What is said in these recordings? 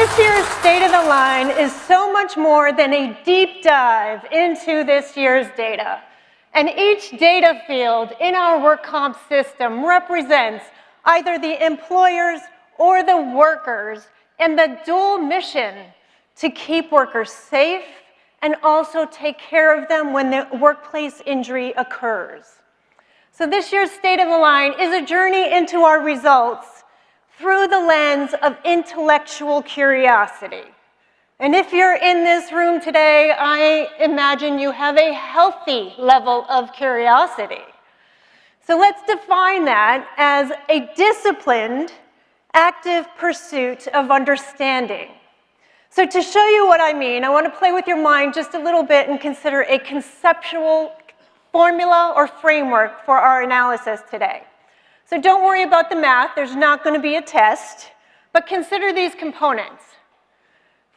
This year's State of the Line is so much more than a deep dive into this year's data. And each data field in our work comp system represents either the employers or the workers and the dual mission to keep workers safe and also take care of them when the workplace injury occurs. So this year's State of the Line is a journey into our results through the lens of intellectual curiosity. And if you're in this room today, I imagine you have a healthy level of curiosity. So let's define that as a disciplined, active pursuit of understanding. So to show you what I mean, I want to play with your mind just a little bit and consider a conceptual formula or framework for our analysis today. So don't worry about the math, there's not going to be a test, but consider these components.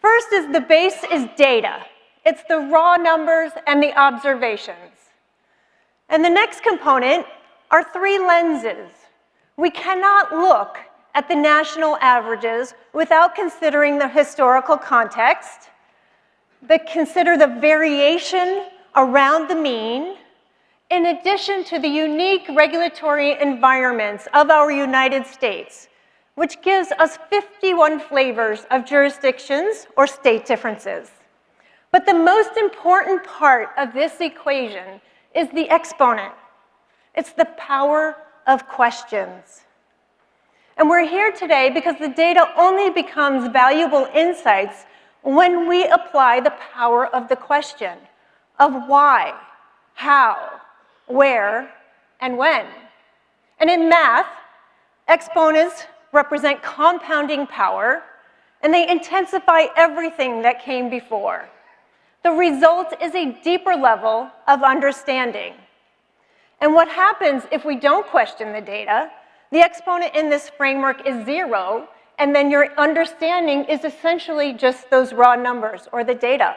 First is the base is data. It's the raw numbers and the observations. And the next component are three lenses. We cannot look at the national averages without considering the historical context, consider the variation around the mean, in addition to the unique regulatory environments of our United States, which gives us 51 flavors of jurisdictions or state differences. But the most important part of this equation is the exponent. It's the power of questions. And we're here today because the data only becomes valuable insights when we apply the power of the question of why, how, where, and when. And in math, exponents represent compounding power, and they intensify everything that came before. The result is a deeper level of understanding. And what happens if we don't question the data? The exponent in this framework is 0, and then your understanding is essentially just those raw numbers or the data.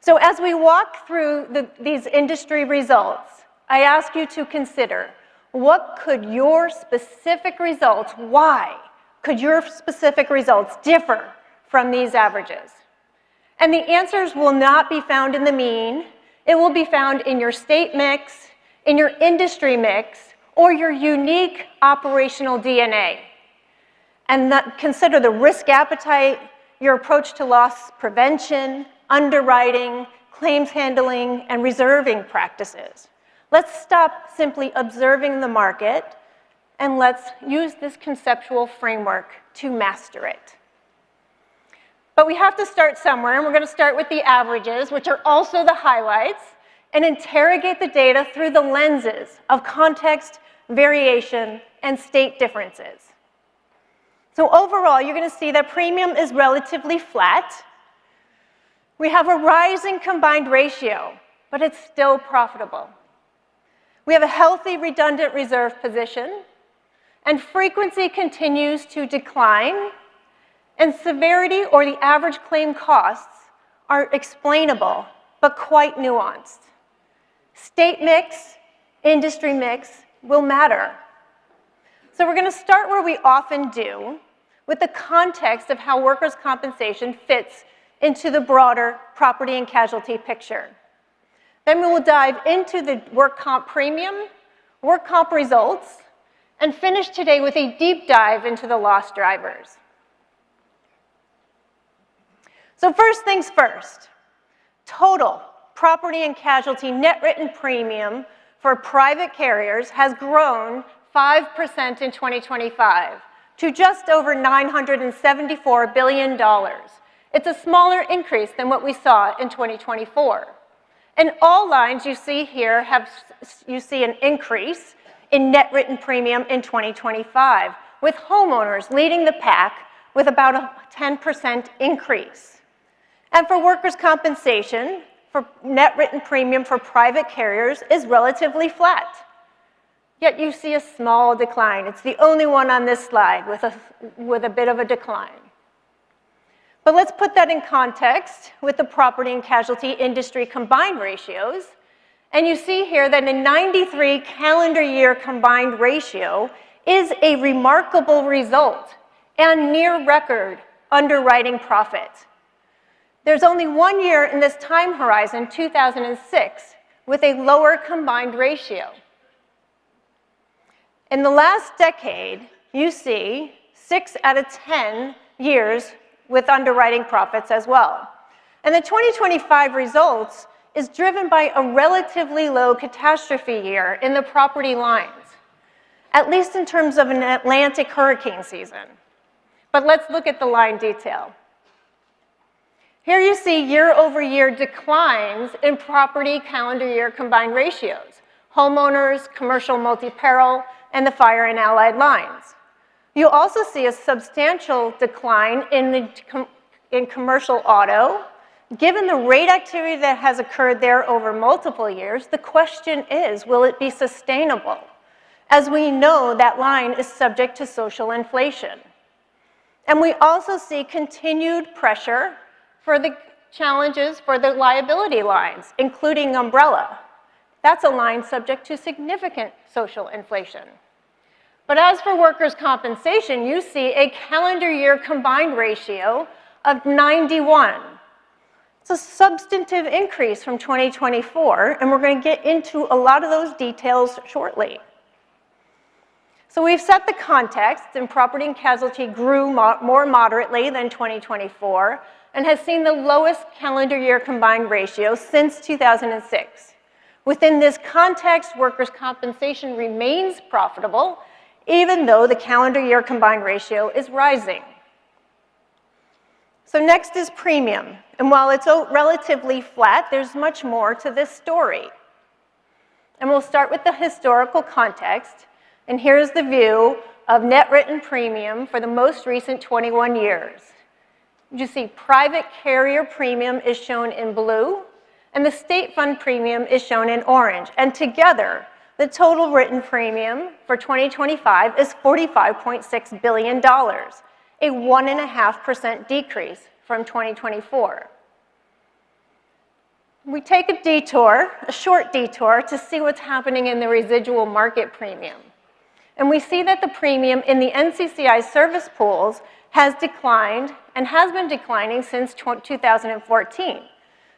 So as we walk through these industry results, I ask you to consider, what could your specific results, why could your specific results differ from these averages? And the answers will not be found in the mean. It will be found in your state mix, in your industry mix, or your unique operational DNA. And consider the risk appetite, your approach to loss prevention, underwriting, claims handling, and reserving practices. Let's stop simply observing the market, and let's use this conceptual framework to master it. But we have to start somewhere, and we're going to start with the averages, which are also the highlights, and interrogate the data through the lenses of context, variation, and state differences. So overall, you're going to see that premium is relatively flat. We have a rising combined ratio, but it's still profitable. We have a healthy redundant reserve position, and frequency continues to decline, and severity or the average claim costs are explainable, but quite nuanced. State mix, industry mix will matter. So we're going to start where we often do, with the context of how workers' compensation fits into the broader property and casualty picture. Then we will dive into the work comp premium, work comp results, and finish today with a deep dive into the loss drivers. So first things first, total property and casualty net written premium for private carriers has grown 5% in 2025 to just over $974 billion. It's a smaller increase than what we saw in 2024. And all lines you see here you see an increase in net written premium in 2025, with homeowners leading the pack with about a 10% increase. And for workers' compensation, for net written premium for private carriers is relatively flat. Yet you see a small decline. It's the only one on this slide with a bit of a decline. But let's put that in context with the property and casualty industry combined ratios. And you see here that a 93 calendar year combined ratio is a remarkable result and near record underwriting profit. There's only 1 year in this time horizon, 2006, with a lower combined ratio. In the last decade, you see 6 out of 10 years with underwriting profits as well. And the 2025 results is driven by a relatively low catastrophe year in the property lines, at least in terms of an Atlantic hurricane season. But let's look at the line detail. Here you see year-over-year declines in property calendar year combined ratios, homeowners, commercial multi-peril, and the fire and allied lines. You also see a substantial decline in commercial auto. Given the rate activity that has occurred there over multiple years, the question is, will it be sustainable? As we know, that line is subject to social inflation. And we also see continued pressure for the challenges for the liability lines, including umbrella. That's a line subject to significant social inflation. But as for workers' compensation, you see a calendar year combined ratio of 91. It's a substantive increase from 2024, and we're going to get into a lot of those details shortly. So we've set the context, and property and casualty grew more moderately than 2024 and has seen the lowest calendar year combined ratio since 2006. Within this context, workers' compensation remains profitable, even though the calendar year combined ratio is rising. So next is premium. And while it's relatively flat, there's much more to this story. And we'll start with the historical context. And here's the view of net written premium for the most recent 21 years. You see private carrier premium is shown in blue, and the state fund premium is shown in orange. And together, the total written premium for 2025 is $45.6 billion, a 1.5% decrease from 2024. We take a detour, a short detour, to see what's happening in the residual market premium. And we see that the premium in the NCCI service pools has declined and has been declining since 2014.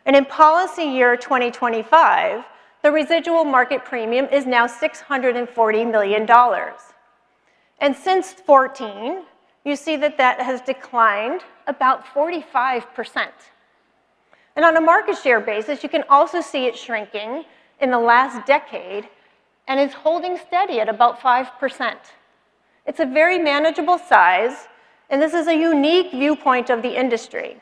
And in policy year 2025, the residual market premium is now $640 million. And since 2014, you see that that has declined about 45%. And on a market share basis, you can also see it shrinking in the last decade and is holding steady at about 5%. It's a very manageable size, and this is a unique viewpoint of the industry.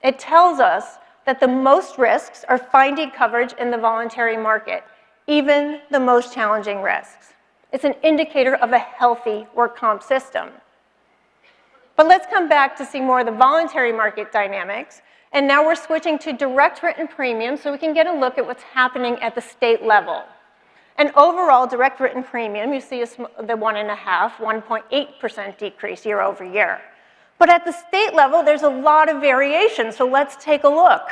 It tells us that the most risks are finding coverage in the voluntary market, even the most challenging risks. It's an indicator of a healthy work comp system. But let's come back to see more of the voluntary market dynamics. And now we're switching to direct written premium so we can get a look at what's happening at the state level. And overall, direct written premium, you see the 1.8% decrease year over year. But at the state level, there's a lot of variation, so let's take a look.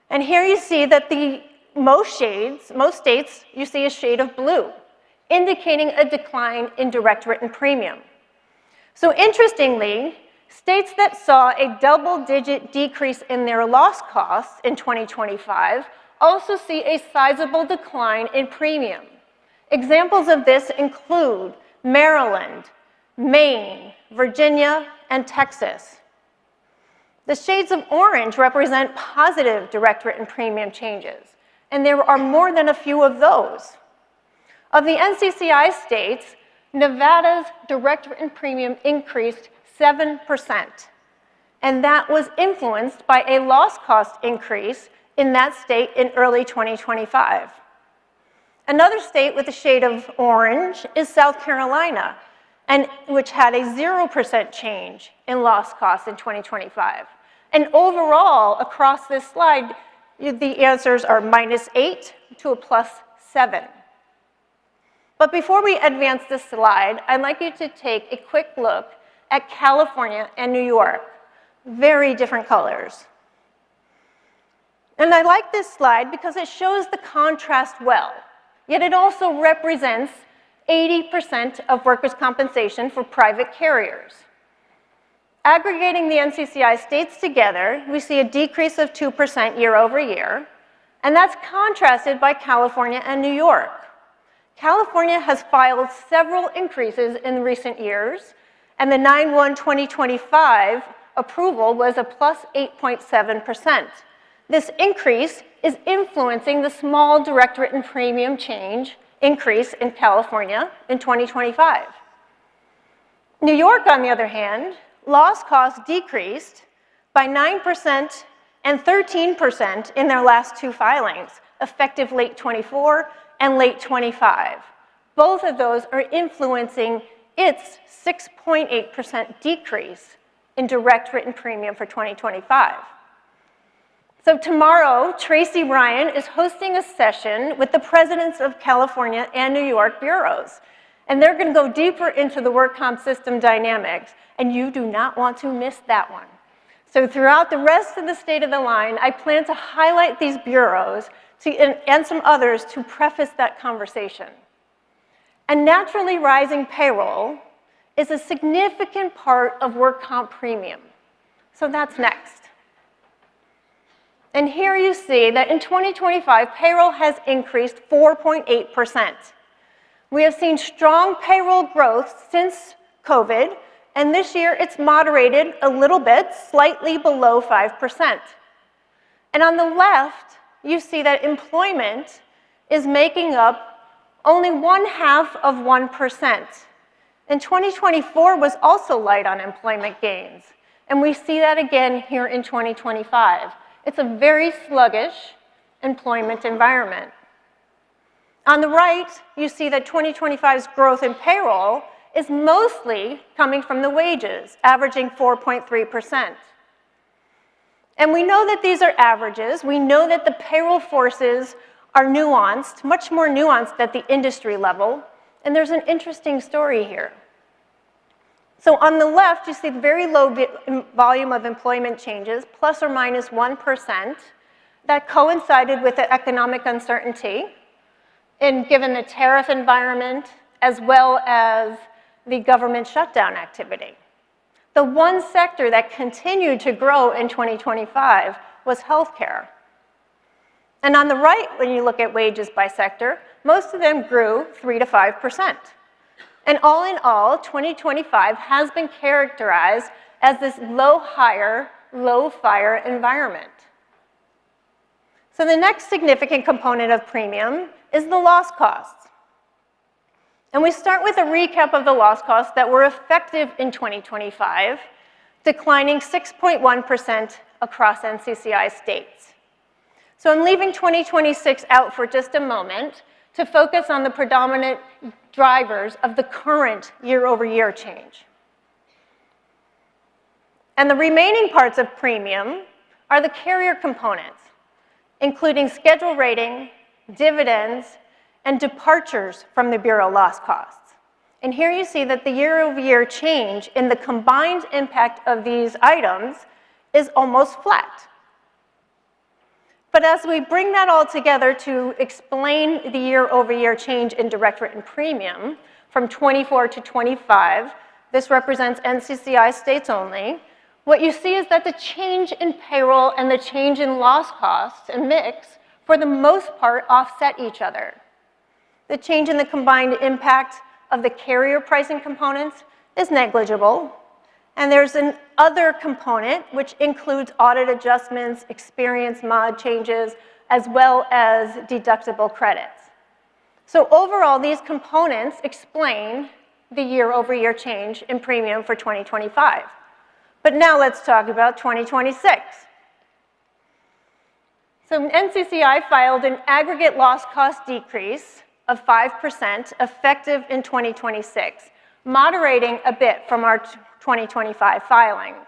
And here you see that most states, you see a shade of blue, indicating a decline in direct written premium. So interestingly, states that saw a double-digit decrease in their loss costs in 2025 also see a sizable decline in premium. Examples of this include Maryland, Maine, Virginia, and Texas. The shades of orange represent positive direct written premium changes, and there are more than a few of those. Of the NCCI states, Nevada's direct written premium increased 7%, and that was influenced by a loss cost increase in that state in early 2025. Another state with a shade of orange is South Carolina, which had a 0% change in loss costs in 2025. And overall, across this slide, the answers are -8 to a +7. But before we advance this slide, I'd like you to take a quick look at California and New York. Very different colors. And I like this slide because it shows the contrast well, yet it also represents 80% of workers' compensation for private carriers. Aggregating the NCCI states together, we see a decrease of 2% year over year, and that's contrasted by California and New York. California has filed several increases in recent years, and the 9/1/2025 approval was a plus 8.7%. This increase is influencing the small direct written premium change increase in California in 2025. New York, on the other hand, loss costs decreased by 9% and 13% in their last two filings, effective late 24 and late 25. Both of those are influencing its 6.8% decrease in direct written premium for 2025. So tomorrow, Tracy Ryan is hosting a session with the presidents of California and New York bureaus. And they're going to go deeper into the work comp system dynamics, and you do not want to miss that one. So throughout the rest of the State of the Line, I plan to highlight these bureaus and some others to preface that conversation. And naturally rising payroll is a significant part of work comp premium. So that's next. And here you see that in 2025, payroll has increased 4.8%. We have seen strong payroll growth since COVID, and this year it's moderated a little bit, slightly below 5%. And on the left, you see that employment is making up only 0.5%. And 2024 was also light on employment gains, and we see that again here in 2025. It's a very sluggish employment environment. On the right, you see that 2025's growth in payroll is mostly coming from the wages, averaging 4.3%. And we know that these are averages. We know that the payroll forces are nuanced, much more nuanced at the industry level, and there's an interesting story here. So on the left, you see the very low volume of employment changes, plus or minus 1%, that coincided with the economic uncertainty, and given the tariff environment, as well as the government shutdown activity. The one sector that continued to grow in 2025 was healthcare. And on the right, when you look at wages by sector, most of them grew 3 to 5%. And all in all, 2025 has been characterized as this low hire, low fire environment. So the next significant component of premium is the loss costs. And we start with a recap of the loss costs that were effective in 2025, declining 6.1% across NCCI states. So I'm leaving 2026 out for just a moment to focus on the predominant drivers of the current year-over-year change. And the remaining parts of premium are the carrier components, including schedule rating, dividends, and departures from the bureau loss costs. And here you see that the year-over-year change in the combined impact of these items is almost flat. But as we bring that all together to explain the year-over-year change in direct written premium from 24 to 25, this represents NCCI states only, what you see is that the change in payroll and the change in loss costs and mix, for the most part, offset each other. The change in the combined impact of the carrier pricing components is negligible. And there's an other component, which includes audit adjustments, experience mod changes, as well as deductible credits. So overall, these components explain the year-over-year change in premium for 2025. But now let's talk about 2026. So NCCI filed an aggregate loss cost decrease of 5% effective in 2026, moderating a bit from our 2025 filings.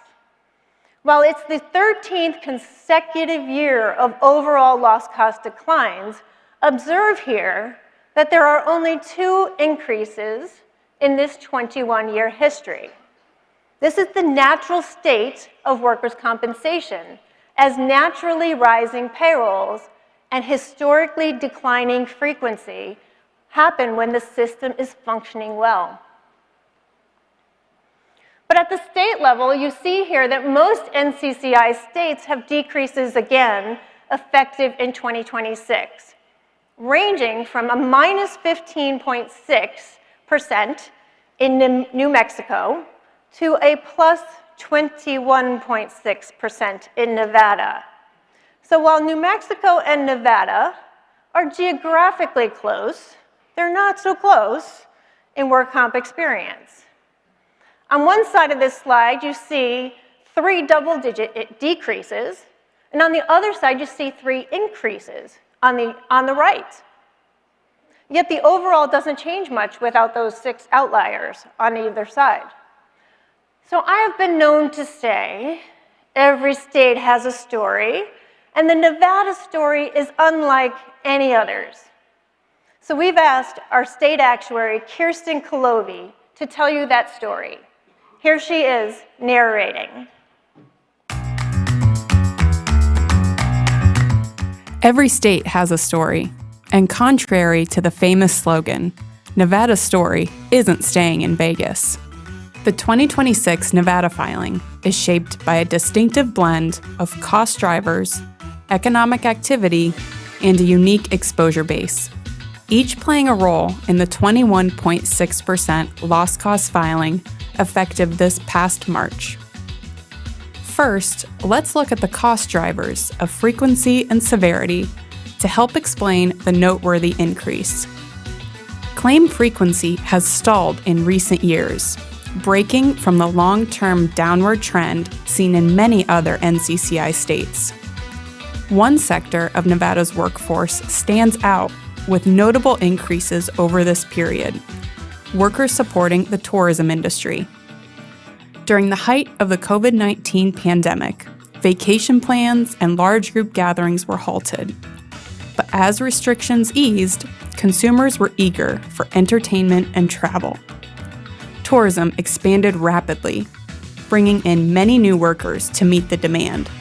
While it's the 13th consecutive year of overall loss cost declines, observe here that there are only 2 increases in this 21-year history. This is the natural state of workers' compensation, as naturally rising payrolls and historically declining frequency happen when the system is functioning well. But at the state level, you see here that most NCCI states have decreases again effective in 2026, ranging from a minus 15.6% in New Mexico to a plus 21.6% in Nevada. So while New Mexico and Nevada are geographically close, they're not so close in work comp experience. On one side of this slide, you see 3 double-digit decreases, and on the other side, you see 3 increases on the right. Yet the overall doesn't change much without those 6 outliers on either side. So I have been known to say every state has a story, and the Nevada story is unlike any others. So we've asked our state actuary, Kirsten Kolovi, to tell you that story. Here she is narrating. Every state has a story, and contrary to the famous slogan, Nevada's story isn't staying in Vegas. The 2026 Nevada filing is shaped by a distinctive blend of cost drivers, economic activity, and a unique exposure base, each playing a role in the 21.6% loss cost filing effective this past March. First, let's look at the cost drivers of frequency and severity to help explain the noteworthy increase. Claim frequency has stalled in recent years, breaking from the long-term downward trend seen in many other NCCI states. One sector of Nevada's workforce stands out with notable increases over this period: workers supporting the tourism industry. During the height of the COVID-19 pandemic, vacation plans and large group gatherings were halted. But as restrictions eased, consumers were eager for entertainment and travel. Tourism expanded rapidly, bringing in many new workers to meet the demand.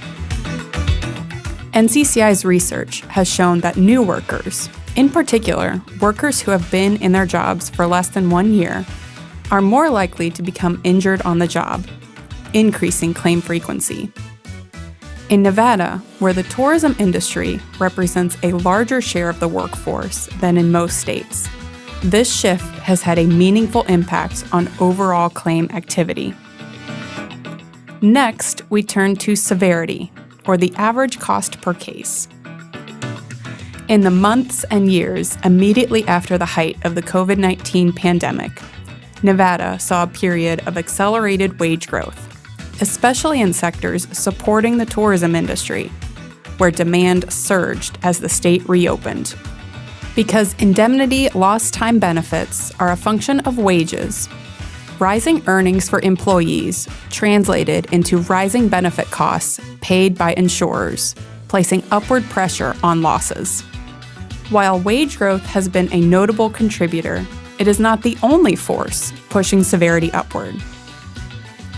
NCCI's research has shown that new workers, in particular, workers who have been in their jobs for less than 1 year, are more likely to become injured on the job, increasing claim frequency. In Nevada, where the tourism industry represents a larger share of the workforce than in most states, this shift has had a meaningful impact on overall claim activity. Next, we turn to severity, or the average cost per case. In the months and years immediately after the height of the COVID-19 pandemic, Nevada saw a period of accelerated wage growth, especially in sectors supporting the tourism industry, where demand surged as the state reopened. Because indemnity lost time benefits are a function of wages, rising earnings for employees translated into rising benefit costs paid by insurers, placing upward pressure on losses. While wage growth has been a notable contributor, it is not the only force pushing severity upward.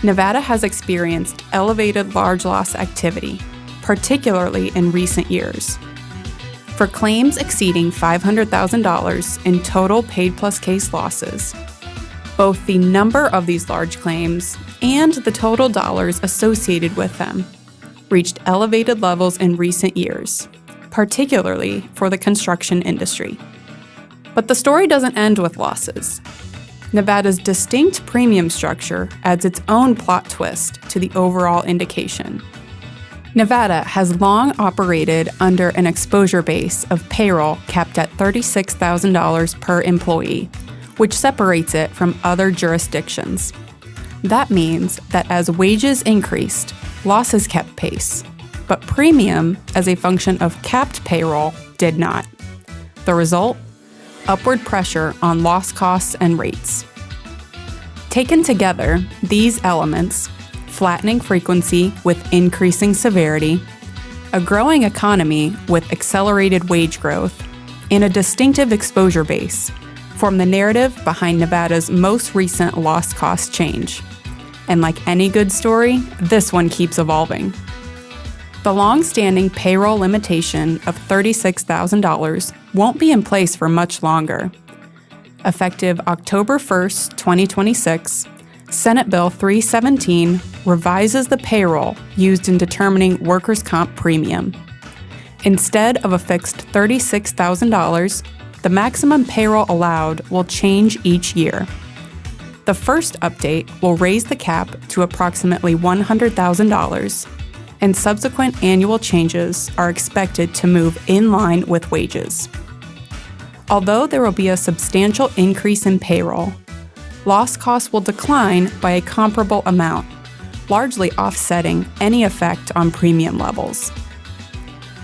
Nevada has experienced elevated large loss activity, particularly in recent years. For claims exceeding $500,000 in total paid plus case losses, both the number of these large claims and the total dollars associated with them reached elevated levels in recent years, particularly for the construction industry. But the story doesn't end with losses. Nevada's distinct premium structure adds its own plot twist to the overall indication. Nevada has long operated under an exposure base of payroll capped at $36,000 per employee, which separates it from other jurisdictions. That means that as wages increased, losses kept pace, but premium, as a function of capped payroll, did not. The result? Upward pressure on loss costs and rates. Taken together, these elements, flattening frequency with increasing severity, a growing economy with accelerated wage growth, and a distinctive exposure base, form the narrative behind Nevada's most recent loss cost change. And like any good story, this one keeps evolving. The long-standing payroll limitation of $36,000 won't be in place for much longer. Effective October 1st, 2026, Senate Bill 317 revises the payroll used in determining workers' comp premium. Instead of a fixed $36,000, the maximum payroll allowed will change each year. The first update will raise the cap to approximately $100,000, and subsequent annual changes are expected to move in line with wages. Although there will be a substantial increase in payroll, loss costs will decline by a comparable amount, largely offsetting any effect on premium levels.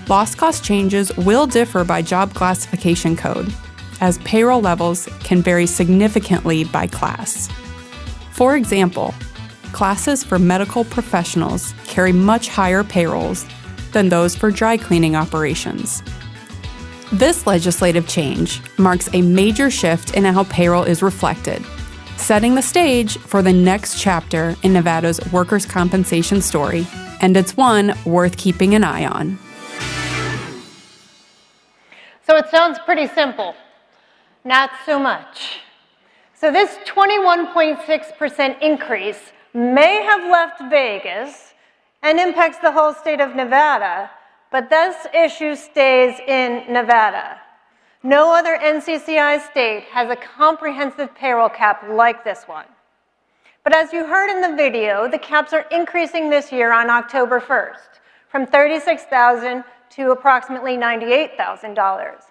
Loss cost changes will differ by job classification code, as payroll levels can vary significantly by class. For example, classes for medical professionals carry much higher payrolls than those for dry cleaning operations. This legislative change marks a major shift in how payroll is reflected, setting the stage for the next chapter in Nevada's workers' compensation story, and it's one worth keeping an eye on. So it sounds pretty simple. Not so much. So this 21.6% increase may have left Vegas and impacts the whole state of Nevada, but this issue stays in Nevada. No other NCCI state has a comprehensive payroll cap like this one. But as you heard in the video, the caps are increasing this year on October 1st, from $36,000 to approximately $98,000.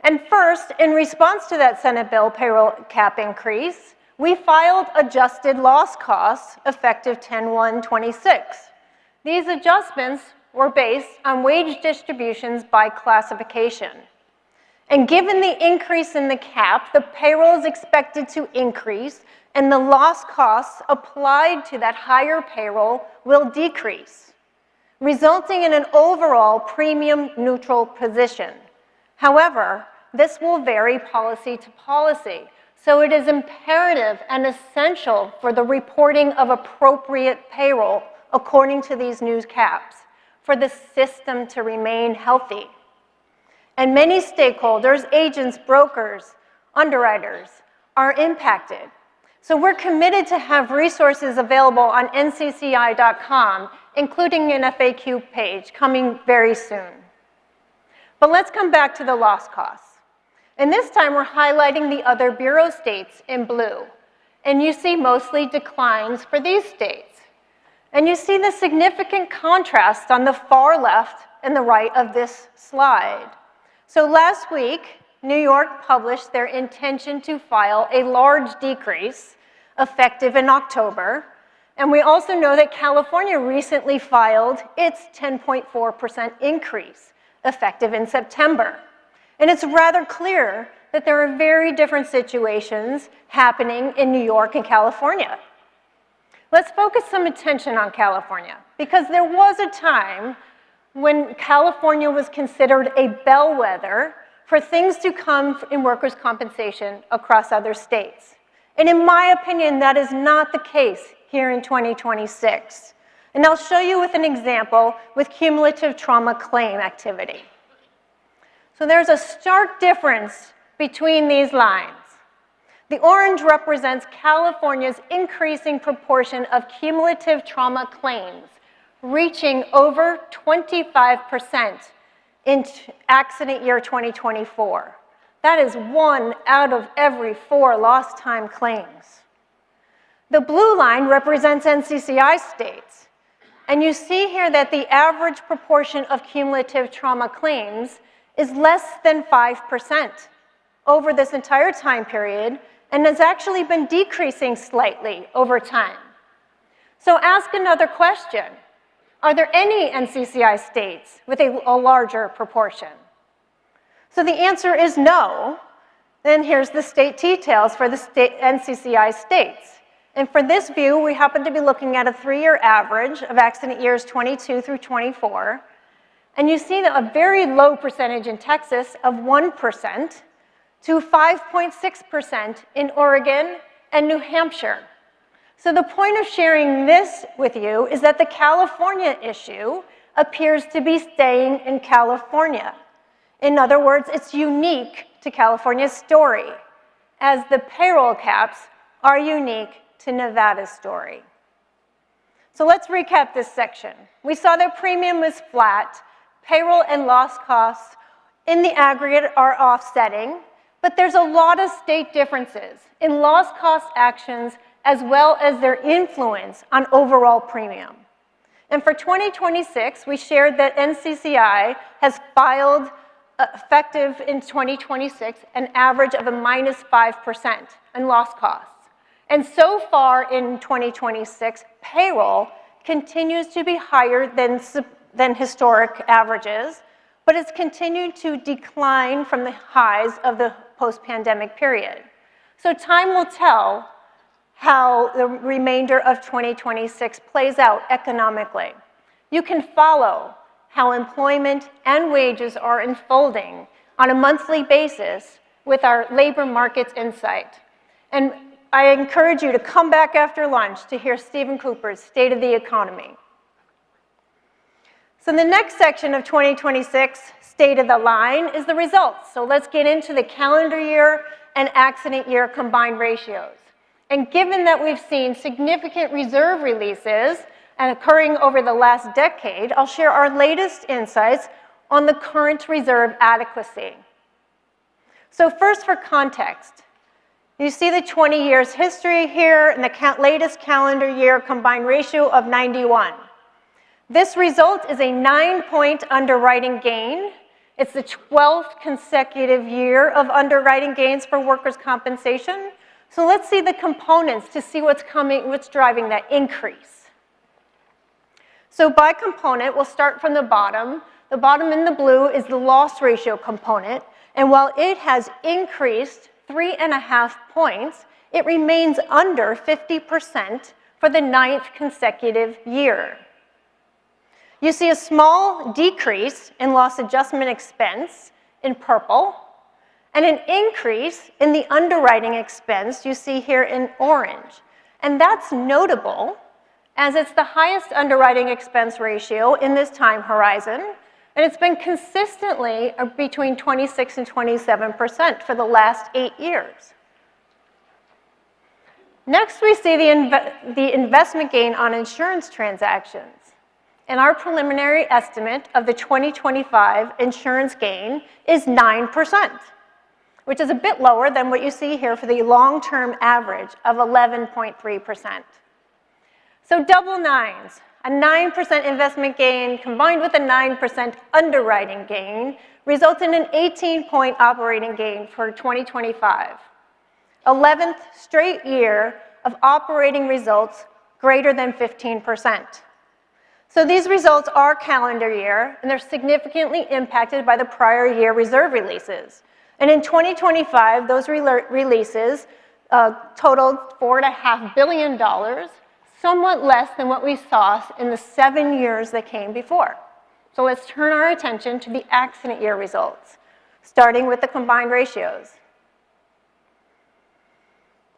And first, in response to that Senate bill payroll cap increase, we filed adjusted loss costs effective 10/1/26. These adjustments were based on wage distributions by classification. And given the increase in the cap, the payroll is expected to increase and the loss costs applied to that higher payroll will decrease, resulting in an overall premium neutral position. However, this will vary policy to policy, so it is imperative and essential for the reporting of appropriate payroll according to these new caps for the system to remain healthy. And many stakeholders, agents, brokers, underwriters are impacted. So we're committed to have resources available on NCCI.com, including an FAQ page coming very soon. But let's come back to the loss costs. And this time we're highlighting the other bureau states in blue. And you see mostly declines for these states. And you see the significant contrast on the far left and the right of this slide. So last week, New York published their intention to file a large decrease effective in October. And we also know that California recently filed its 10.4% increase effective in September. And it's rather clear that there are very different situations happening in New York and California. Let's focus some attention on California, because there was a time when California was considered a bellwether for things to come in workers' compensation across other states. And in my opinion, that is not the case here in 2026. And I'll show you with an example with cumulative trauma claim activity. So there's a stark difference between these lines. The orange represents California's increasing proportion of cumulative trauma claims, reaching over 25% in accident year 2024. That is 1 out of every 4 lost time claims. The blue line represents NCCI states. And you see here that the average proportion of cumulative trauma claims is less than 5% over this entire time period, and has actually been decreasing slightly over time. So ask another question. Are there any NCCI states with a larger proportion? So the answer is no. Then here's the state details for the NCCI states. And for this view, we happen to be looking at a 3-year average of accident years 22 through 24. And you see that a very low percentage in Texas of 1% to 5.6% in Oregon and New Hampshire. So the point of sharing this with you is that the California issue appears to be staying in California. In other words, it's unique to California's story, as the payroll caps are unique to Nevada's story. So let's recap this section. We saw that premium was flat, payroll and loss costs in the aggregate are offsetting, but there's a lot of state differences in loss cost actions as well as their influence on overall premium. And for 2026, we shared that NCCI has filed, effective in 2026, an average of a -5% in loss costs. And so far in 2026, payroll continues to be higher than historic averages, but it's continued to decline from the highs of the post-pandemic period. So time will tell how the remainder of 2026 plays out economically. You can follow how employment and wages are unfolding on a monthly basis with our labor markets insight. And I encourage you to come back after lunch to hear Stephen Cooper's State of the Economy. So the next section of 2026 State of the Line is the results. So let's get into the calendar year and accident year combined ratios. And given that we've seen significant reserve releases and occurring over the last decade, I'll share our latest insights on the current reserve adequacy. So first, for context, you see the 20 years history here and the latest calendar year combined ratio of 91. This result is a 9-point underwriting gain. It's the 12th consecutive year of underwriting gains for workers' compensation. So let's see the components to see what's driving that increase. So by component, we'll start from the bottom. The bottom in the blue is the loss ratio component. And while it has increased 3.5 points, it remains under 50% for the 9th consecutive year. You see a small decrease in loss adjustment expense in purple, and an increase in the underwriting expense you see here in orange. And that's notable, as it's the highest underwriting expense ratio in this time horizon, and it's been consistently between 26 and 27% for the last 8 years. Next, we see the investment gain on insurance transactions. And our preliminary estimate of the 2025 insurance gain is 9%, which is a bit lower than what you see here for the long-term average of 11.3%. So double nines, a 9% investment gain combined with a 9% underwriting gain results in an 18-point operating gain for 2025. 11th straight year of operating results greater than 15%. So these results are calendar year, and they're significantly impacted by the prior year reserve releases. And in 2025, those releases totaled $4.5 billion, somewhat less than what we saw in the 7 years that came before. So let's turn our attention to the accident year results, starting with the combined ratios.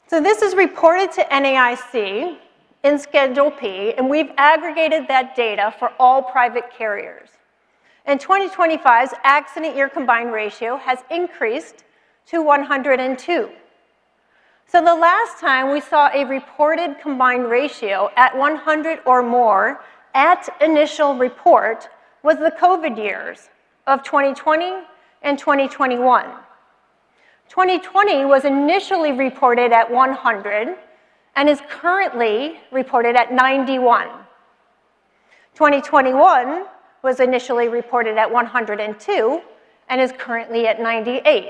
So this is reported to NAIC in Schedule P, and we've aggregated that data for all private carriers. And 2025's accident year combined ratio has increased to 102. So the last time we saw a reported combined ratio at 100 or more at initial report was the COVID years of 2020 and 2021. 2020 was initially reported at 100 and is currently reported at 91. 2021 was initially reported at 102 and is currently at 98.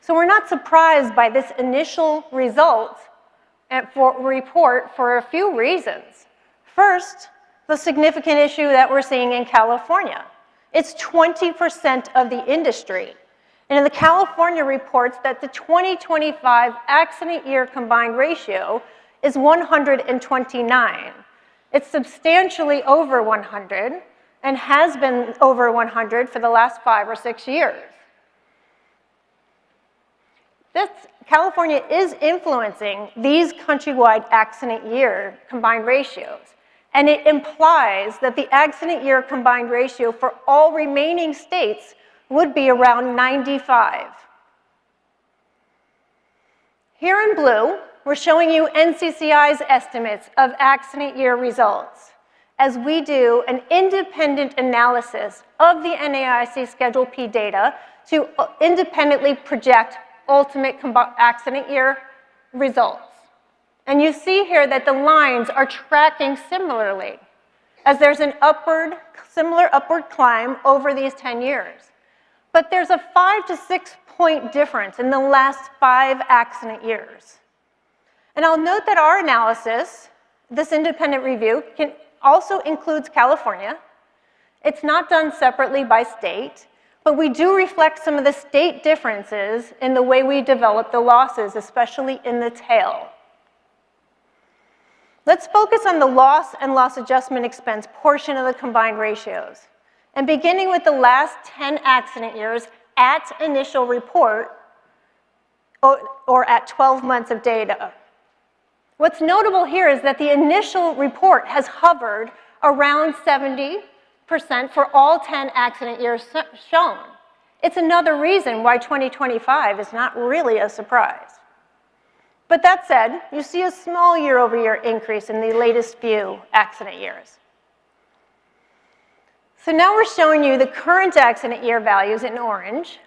So we're not surprised by this initial result report for a few reasons. First, the significant issue that we're seeing in California. It's 20% of the industry. And in the California reports that the 2025 accident year combined ratio is 129. It's substantially over 100 and has been over 100 for the last 5 or 6 years. California is influencing these countrywide accident year combined ratios, and it implies that the accident year combined ratio for all remaining states would be around 95. Here in blue we're showing you NCCI's estimates of accident year results as we do an independent analysis of the NAIC Schedule P data to independently project ultimate accident year results. And you see here that the lines are tracking similarly, as there's an similar upward climb over these 10 years. But there's a 5 to 6 point difference in the last 5 accident years. And I'll note that our analysis, this independent review, also includes California. It's not done separately by state, but we do reflect some of the state differences in the way we develop the losses, especially in the tail. Let's focus on the loss and loss adjustment expense portion of the combined ratios. And beginning with the last 10 accident years at initial report or at 12 months of data. What's notable here is that the initial report has hovered around 70% for all 10 accident years shown. It's another reason why 2025 is not really a surprise. But that said, you see a small year-over-year increase in the latest few accident years. So now we're showing you the current accident year values in orange,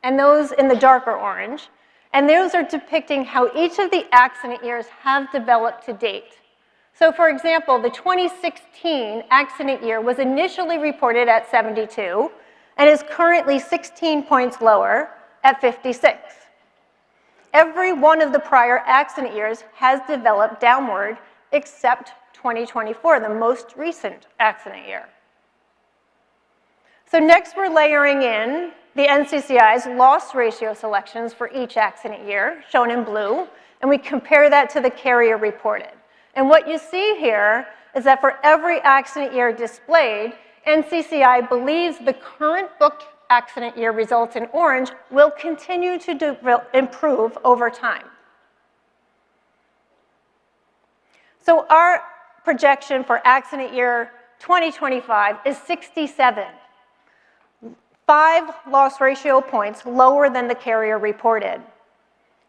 and those in the darker orange, and those are depicting how each of the accident years have developed to date. So for example, the 2016 accident year was initially reported at 72, and is currently 16 points lower at 56. Every one of the prior accident years has developed downward, except 2024, the most recent accident year. So next we're layering in the NCCI's loss ratio selections for each accident year, shown in blue, and we compare that to the carrier reported. And what you see here is that for every accident year displayed, NCCI believes the current booked accident year results in orange will continue to improve over time. So our projection for accident year 2025 is 67. 5 loss ratio points lower than the carrier reported.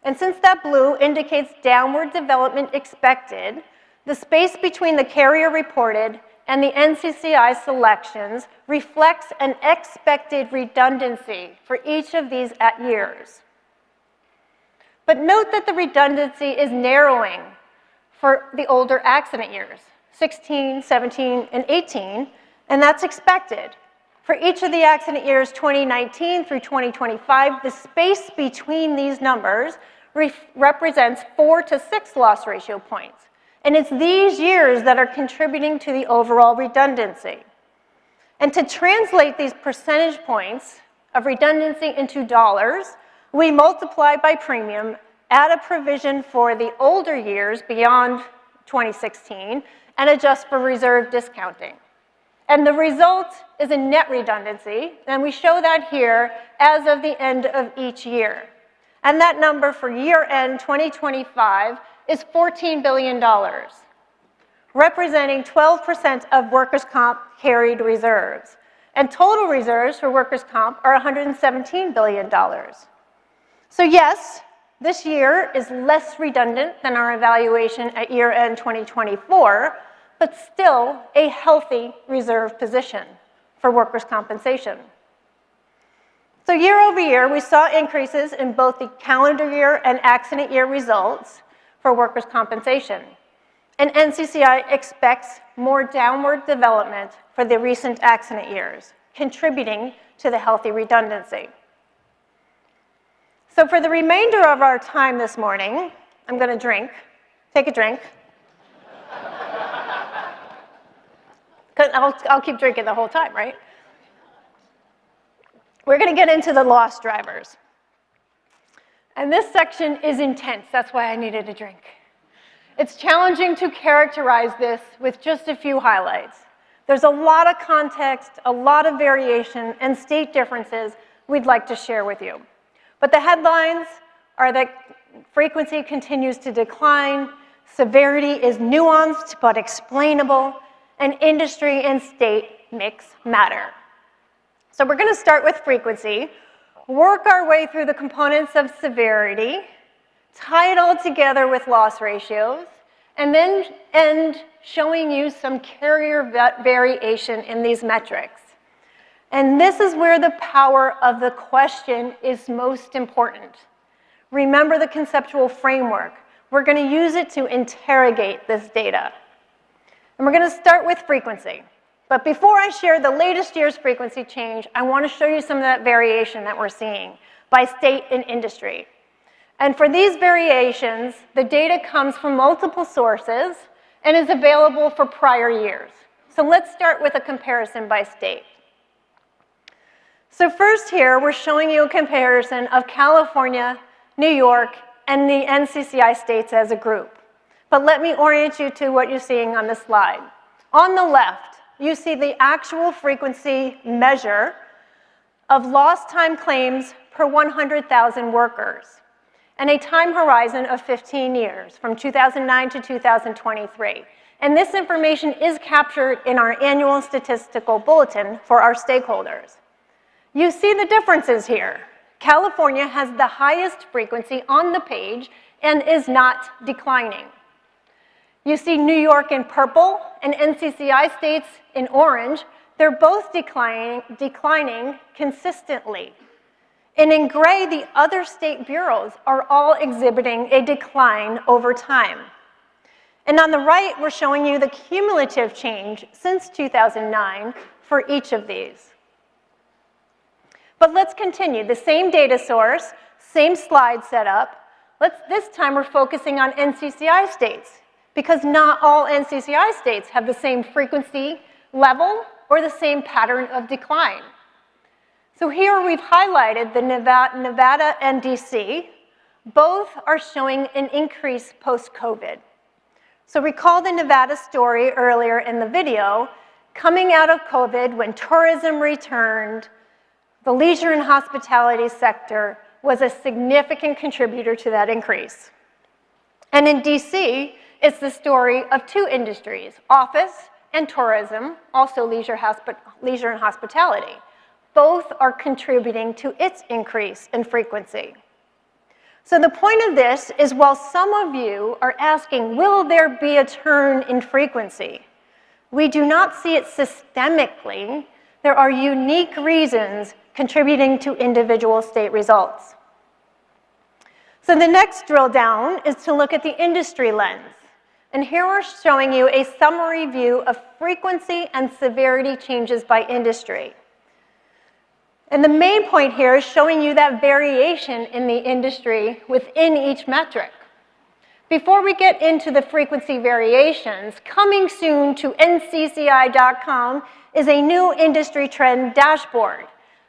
And since that blue indicates downward development expected, the space between the carrier reported and the NCCI selections reflects an expected redundancy for each of these years. But note that the redundancy is narrowing for the older accident years, 16, 17, and 18, and that's expected. For each of the accident years 2019 through 2025, the space between these numbers represents 4 to 6 loss ratio points. And it's these years that are contributing to the overall redundancy. And to translate these percentage points of redundancy into dollars, we multiply by premium, add a provision for the older years beyond 2016, and adjust for reserve discounting. And the result is a net redundancy, and we show that here as of the end of each year. And that number for year-end 2025 is $14 billion, representing 12% of workers' comp carried reserves. And total reserves for workers' comp are $117 billion. So yes, this year is less redundant than our evaluation at year-end 2024, but still a healthy reserve position for workers' compensation. So year over year, we saw increases in both the calendar year and accident year results for workers' compensation. And NCCI expects more downward development for the recent accident years, contributing to the healthy redundancy. So for the remainder of our time this morning, I'm going to take a drink. I'll keep drinking the whole time, right? We're going to get into the loss drivers. And this section is intense. That's why I needed a drink. It's challenging to characterize this with just a few highlights. There's a lot of context, a lot of variation, and state differences we'd like to share with you. But the headlines are that frequency continues to decline, severity is nuanced but explainable, and industry and state mix matter. So we're going to start with frequency, work our way through the components of severity, tie it all together with loss ratios, and then end showing you some carrier variation in these metrics. And this is where the power of the question is most important. Remember the conceptual framework. We're going to use it to interrogate this data. And we're going to start with frequency. But before I share the latest year's frequency change, I want to show you some of that variation that we're seeing by state and industry. And for these variations, the data comes from multiple sources and is available for prior years. So let's start with a comparison by state. So first here, we're showing you a comparison of California, New York, and the NCCI states as a group. But let me orient you to what you're seeing on the slide. On the left, you see the actual frequency measure of lost time claims per 100,000 workers, and a time horizon of 15 years, from 2009 to 2023. And this information is captured in our annual statistical bulletin for our stakeholders. You see the differences here. California has the highest frequency on the page and is not declining. You see New York in purple and NCCI states in orange. They're both declining consistently. And in gray, the other state bureaus are all exhibiting a decline over time. And on the right, we're showing you the cumulative change since 2009 for each of these. But let's continue. The same data source, same slide setup. This time we're focusing on NCCI states, because not all NCCI states have the same frequency level or the same pattern of decline. So here we've highlighted the Nevada and DC. Both are showing an increase post-COVID. So recall the Nevada story earlier in the video. Coming out of COVID, when tourism returned, the leisure and hospitality sector was a significant contributor to that increase. And in DC, it's the story of two industries, office and tourism, also leisure and hospitality. Both are contributing to its increase in frequency. So the point of this is, while some of you are asking, will there be a turn in frequency? We do not see it systemically. There are unique reasons contributing to individual state results. So the next drill down is to look at the industry lens. And here we're showing you a summary view of frequency and severity changes by industry. And the main point here is showing you that variation in the industry within each metric. Before we get into the frequency variations, coming soon to NCCI.com is a new industry trend dashboard.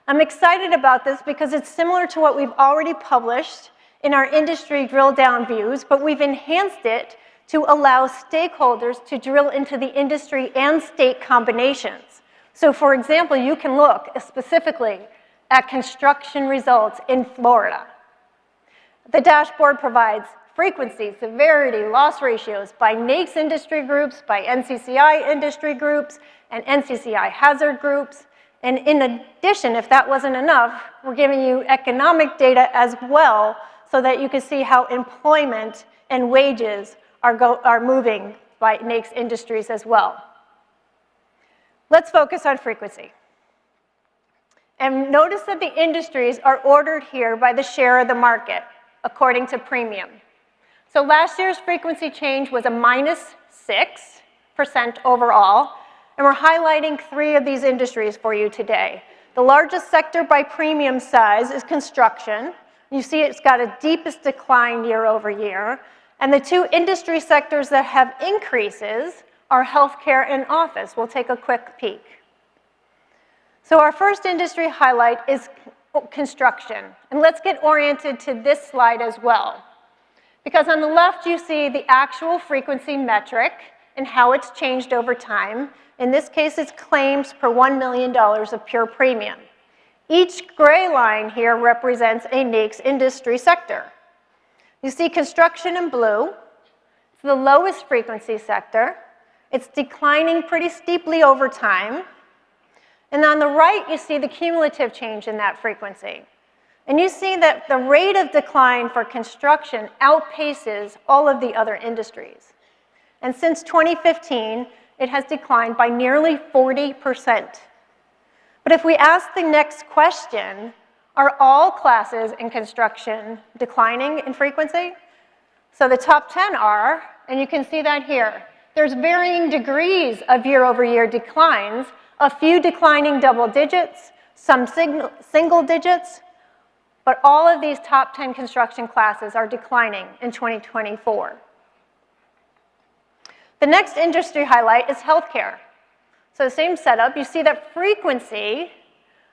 I'm excited about this because it's similar to what we've already published in our industry drill down views, but we've enhanced it to allow stakeholders to drill into the industry and state combinations. So for example, you can look specifically at construction results in Florida. The dashboard provides frequency, severity, loss ratios by NAICS industry groups, by NCCI industry groups, and NCCI hazard groups. And in addition, if that wasn't enough, we're giving you economic data as well, so that you can see how employment and wages are moving by NAICS industries as well. Let's focus on frequency. And notice that the industries are ordered here by the share of the market, according to premium. So last year's frequency change was a -6% overall, and we're highlighting 3 of these industries for you today. The largest sector by premium size is construction. You see it's got a deepest decline year over year. And the 2 industry sectors that have increases are healthcare and office. We'll take a quick peek. So our first industry highlight is construction. And let's get oriented to this slide as well. Because on the left, you see the actual frequency metric and how it's changed over time. In this case, it's claims per $1 million of pure premium. Each gray line here represents a NAICS industry sector. You see construction in blue. It's the lowest frequency sector. It's declining pretty steeply over time. And on the right, you see the cumulative change in that frequency. And you see that the rate of decline for construction outpaces all of the other industries. And since 2015, it has declined by nearly 40%. But if we ask the next question, are all classes in construction declining in frequency? So the top 10 are, and you can see that here. There's varying degrees of year-over-year declines, a few declining double digits, some single digits, but all of these top 10 construction classes are declining in 2024. The next industry highlight is healthcare. So same setup, you see that frequency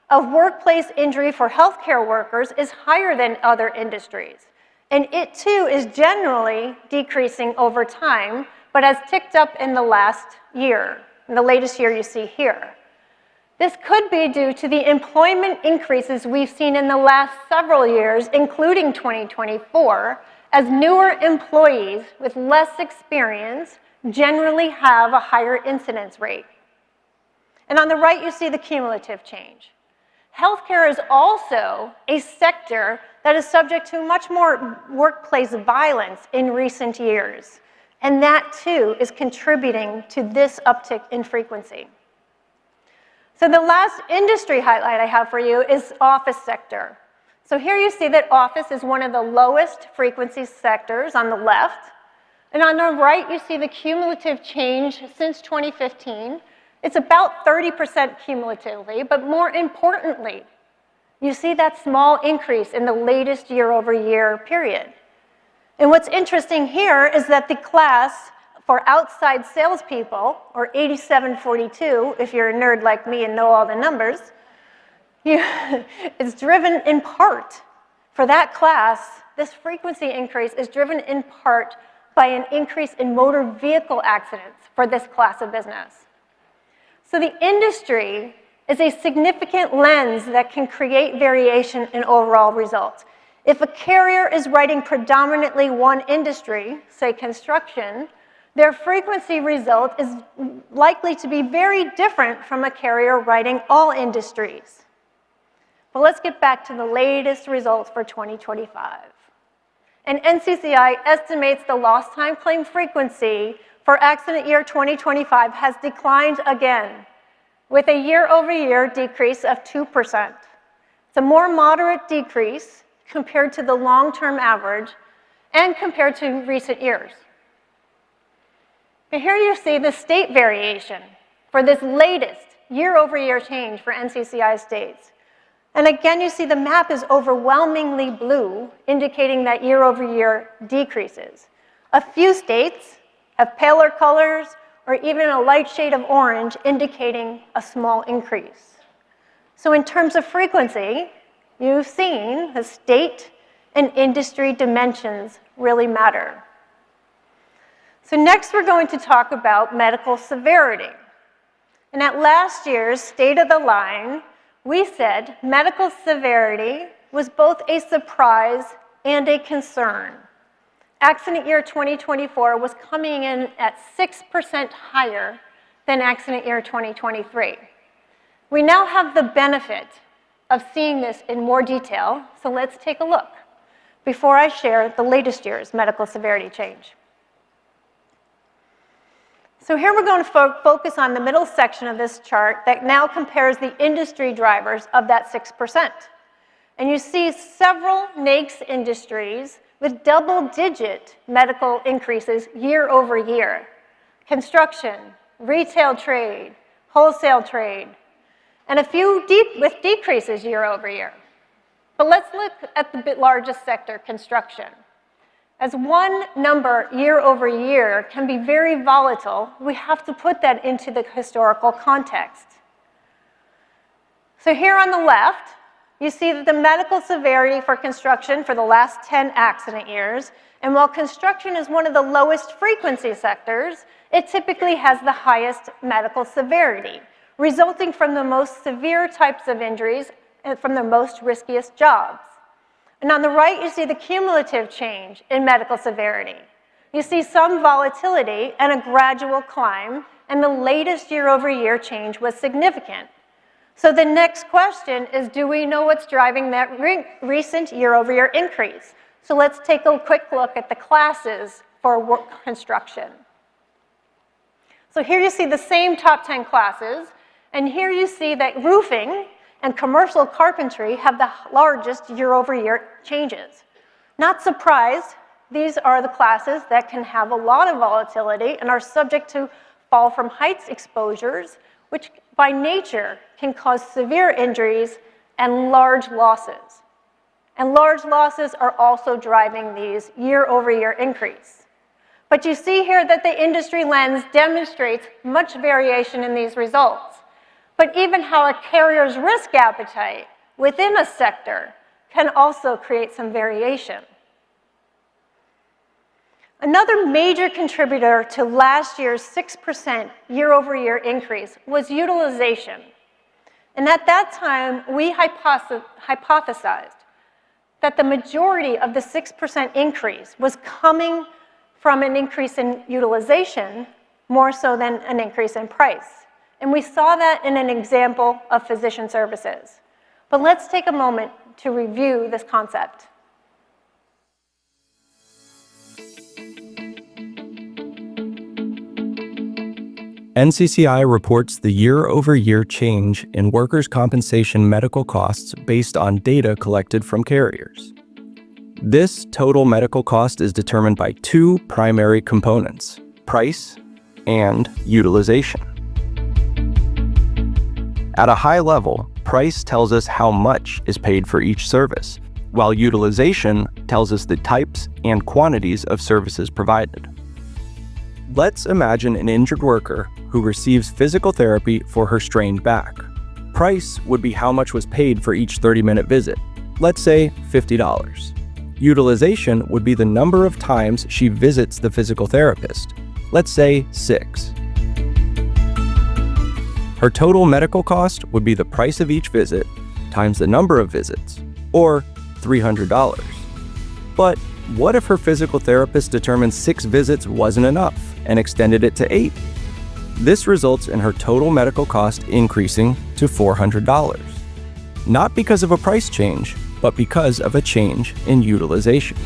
of workplace injury for healthcare workers is higher than other industries. And it too is generally decreasing over time, but has ticked up in the last year, in the latest year you see here. This could be due to the employment increases we've seen in the last several years, including 2024, as newer employees with less experience generally have a higher incidence rate. And on the right, you see the cumulative change. Healthcare is also a sector that is subject to much more workplace violence in recent years. And that too is contributing to this uptick in frequency. So the last industry highlight I have for you is office sector. So here you see that office is one of the lowest frequency sectors on the left. And on the right, you see the cumulative change since 2015. It's about 30% cumulatively, but more importantly, you see that small increase in the latest year-over-year period. And what's interesting here is that the class for outside salespeople, or 8742, if you're a nerd like me and know all the numbers, it's driven in part, for that class, this frequency increase is driven in part by an increase in motor vehicle accidents for this class of business. So the industry is a significant lens that can create variation in overall results. If a carrier is writing predominantly one industry, say construction, their frequency result is likely to be very different from a carrier writing all industries. But let's get back to the latest results for 2025. And NCCI estimates the lost time claim frequency for accident year 2025 has declined again, with a year-over-year decrease of 2%. It's a more moderate decrease compared to the long-term average and compared to recent years. And here you see the state variation for this latest year-over-year change for NCCI states. And again, you see the map is overwhelmingly blue, indicating that year-over-year decreases. A few states have paler colors or even a light shade of orange, indicating a small increase. So in terms of frequency, you've seen the state and industry dimensions really matter. So next we're going to talk about medical severity. And at last year's State of the Line, we said medical severity was both a surprise and a concern. Accident year 2024 was coming in at 6% higher than accident year 2023. We now have the benefit of seeing this in more detail, so let's take a look before I share the latest year's medical severity change. So here we're going to focus on the middle section of this chart that now compares the industry drivers of that 6%. And you see several NAICS industries with double-digit medical increases year over year. Construction, retail trade, wholesale trade, and a few with decreases year over year. But let's look at the largest sector, construction. As one number year over year can be very volatile, we have to put that into the historical context. So here on the left, you see that the medical severity for construction for the last 10 accident years, and while construction is one of the lowest frequency sectors, it typically has the highest medical severity, resulting from the most severe types of injuries and from the most riskiest jobs. And on the right, you see the cumulative change in medical severity. You see some volatility and a gradual climb, and the latest year-over-year change was significant. So the next question is, do we know what's driving that recent year-over-year increase? So let's take a quick look at the classes for work construction. So here you see the same top 10 classes, and here you see that roofing and commercial carpentry have the largest year-over-year changes. Not surprised, these are the classes that can have a lot of volatility and are subject to fall from heights exposures, which by nature can cause severe injuries and large losses. And large losses are also driving these year-over-year increase. But you see here that the industry lens demonstrates much variation in these results. But even how a carrier's risk appetite within a sector can also create some variation. Another major contributor to last year's 6% year-over-year increase was utilization. And at that time, we hypothesized that the majority of the 6% increase was coming from an increase in utilization more so than an increase in price. And we saw that in an example of physician services. But let's take a moment to review this concept. NCCI reports the year-over-year change in workers' compensation medical costs based on data collected from carriers. This total medical cost is determined by two primary components: price and utilization. At a high level, price tells us how much is paid for each service, while utilization tells us the types and quantities of services provided. Let's imagine an injured worker who receives physical therapy for her strained back. Price would be how much was paid for each 30-minute visit, let's say $50. Utilization would be the number of times she visits the physical therapist, let's say 6. Her total medical cost would be the price of each visit times the number of visits, or $300. But what if her physical therapist determined 6 visits wasn't enough and extended it to 8? This results in her total medical cost increasing to $400. Not because of a price change, but because of a change in utilization.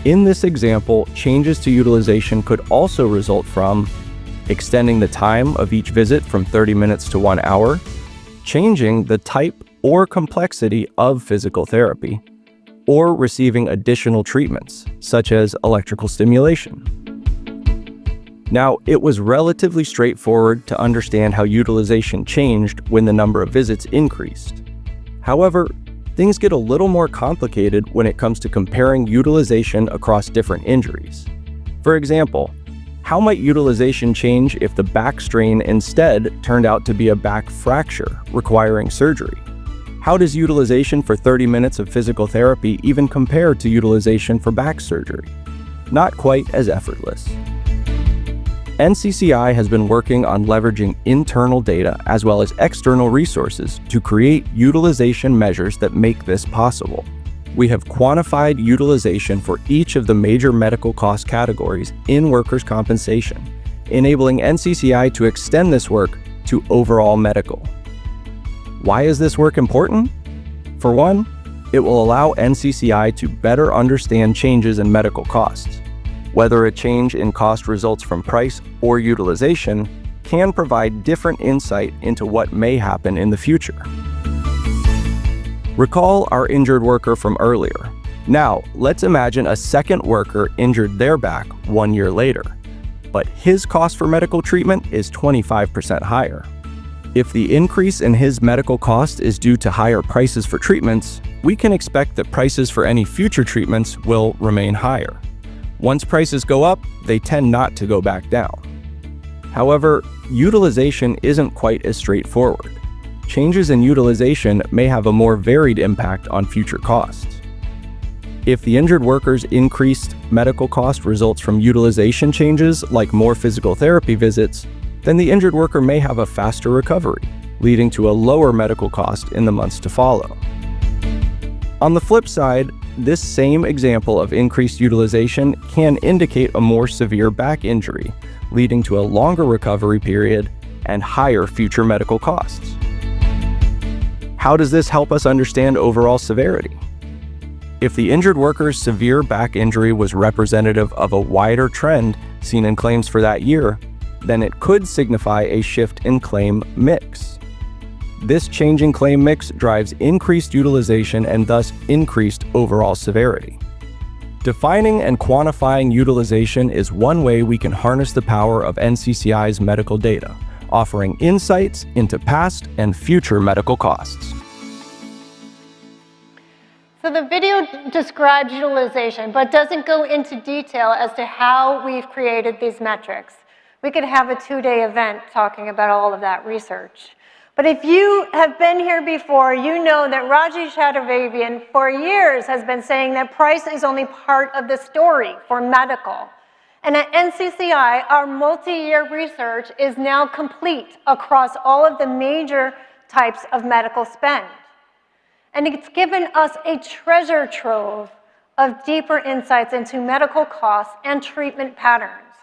In this example, changes to utilization could also result from extending the time of each visit from 30 minutes to 1 hour, changing the type or complexity of physical therapy, or receiving additional treatments, such as electrical stimulation. Now, it was relatively straightforward to understand how utilization changed when the number of visits increased. However, things get a little more complicated when it comes to comparing utilization across different injuries. For example, how might utilization change if the back strain instead turned out to be a back fracture requiring surgery? How does utilization for 30 minutes of physical therapy even compare to utilization for back surgery? Not quite as effortless. NCCI has been working on leveraging internal data as well as external resources to create utilization measures that make this possible. We have quantified utilization for each of the major medical cost categories in workers' compensation, enabling NCCI to extend this work to overall medical. Why is this work important? For one, it will allow NCCI to better understand changes in medical costs. Whether a change in cost results from price or utilization can provide different insight into what may happen in the future. Recall our injured worker from earlier. Now, let's imagine a second worker injured their back 1 year later, but his cost for medical treatment is 25% higher. If the increase in his medical cost is due to higher prices for treatments, we can expect that prices for any future treatments will remain higher. Once prices go up, they tend not to go back down. However, utilization isn't quite as straightforward. Changes in utilization may have a more varied impact on future costs. If the injured worker's increased medical cost results from utilization changes like more physical therapy visits, then the injured worker may have a faster recovery, leading to a lower medical cost in the months to follow. On the flip side, this same example of increased utilization can indicate a more severe back injury, leading to a longer recovery period and higher future medical costs. How does this help us understand overall severity? If the injured worker's severe back injury was representative of a wider trend seen in claims for that year, then it could signify a shift in claim mix. This changing claim mix drives increased utilization and thus increased overall severity. Defining and quantifying utilization is one way we can harness the power of NCCI's medical data, offering insights into past and future medical costs. So the video describes utilization, but doesn't go into detail as to how we've created these metrics. We could have a 2-day event talking about all of that research. But if you have been here before, you know that Raji Chaturvedian for years has been saying that price is only part of the story for medical. And at NCCI, our multi-year research is now complete across all of the major types of medical spend. And it's given us a treasure trove of deeper insights into medical costs and treatment patterns.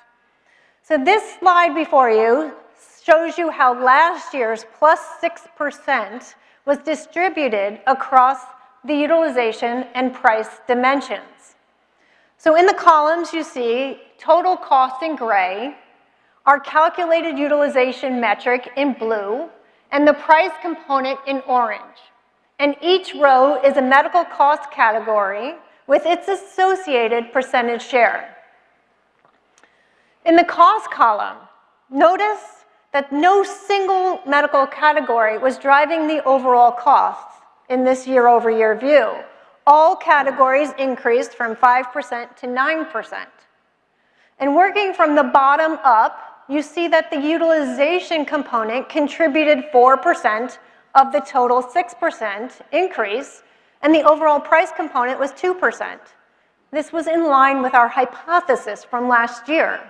So this slide before you shows you how last year's plus 6% was distributed across the utilization and price dimensions. So in the columns you see total cost in gray, our calculated utilization metric in blue, and the price component in orange. And each row is a medical cost category with its associated percentage share. In the cost column, notice that no single medical category was driving the overall costs in this year-over-year view. All categories increased from 5% to 9%. And working from the bottom up, you see that the utilization component contributed 4% of the total 6% increase, and the overall price component was 2%. This was in line with our hypothesis from last year.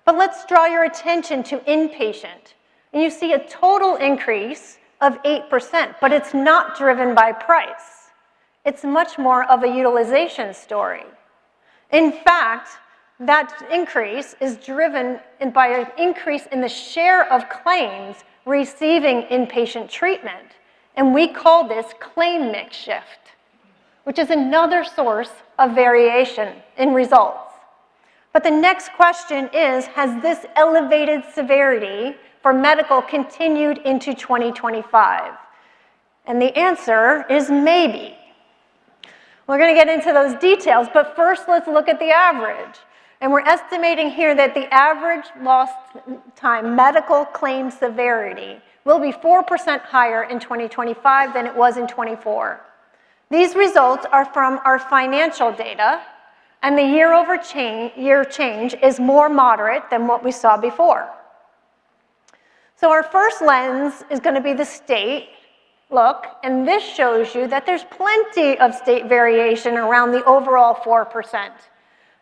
But let's draw your attention to inpatient. And you see a total increase of 8%, but it's not driven by price. It's much more of a utilization story. In fact, that increase is driven by an increase in the share of claims receiving inpatient treatment. And we call this claim mix shift, which is another source of variation in results. But the next question is, has this elevated severity for medical continued into 2025? And the answer is maybe. We're going to get into those details, but first let's look at the average. And we're estimating here that the average lost time medical claim severity will be 4% higher in 2025 than it was in 24. These results are from our financial data, and the year-over-year change is more moderate than what we saw before. So our first lens is going to be the state look, and this shows you that there's plenty of state variation around the overall 4%.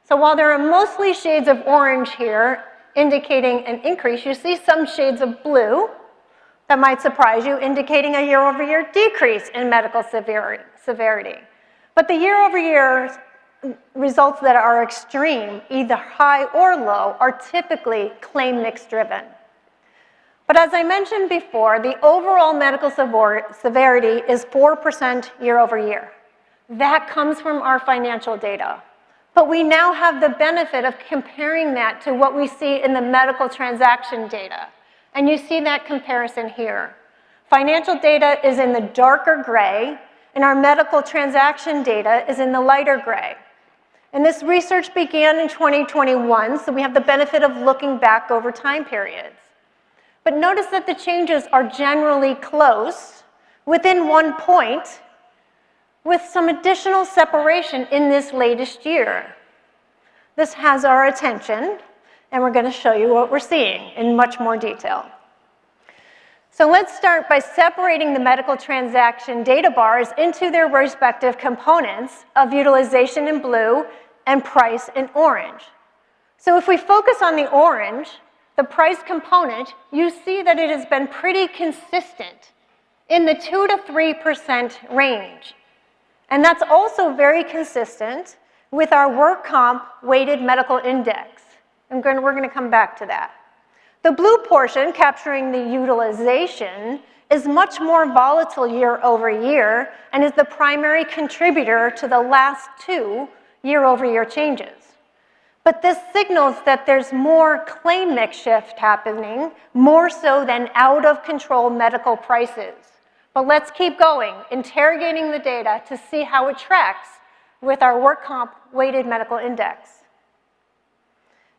So while there are mostly shades of orange here indicating an increase, you see some shades of blue that might surprise you, indicating a year-over-year decrease in medical severity. But the year-over-year results that are extreme, either high or low, are typically claim mix driven. But as I mentioned before, the overall medical severity is 4% year over year. That comes from our financial data. But we now have the benefit of comparing that to what we see in the medical transaction data. And you see that comparison here. Financial data is in the darker gray, and our medical transaction data is in the lighter gray. And this research began in 2021, so we have the benefit of looking back over time periods. But notice that the changes are generally close, within 1 point, with some additional separation in this latest year. This has our attention, and we're going to show you what we're seeing in much more detail. So let's start by separating the medical transaction data bars into their respective components of utilization in blue and price in orange. So if we focus on the orange, the price component, you see that it has been pretty consistent in the 2 to 3% range. And that's also very consistent with our work comp weighted medical index. We're going to come back to that. The blue portion, capturing the utilization, is much more volatile year over year and is the primary contributor to the last 2 year-over-year changes. But this signals that there's more claim mix shift happening, more so than out-of-control medical prices. But let's keep going, interrogating the data to see how it tracks with our work comp weighted medical index.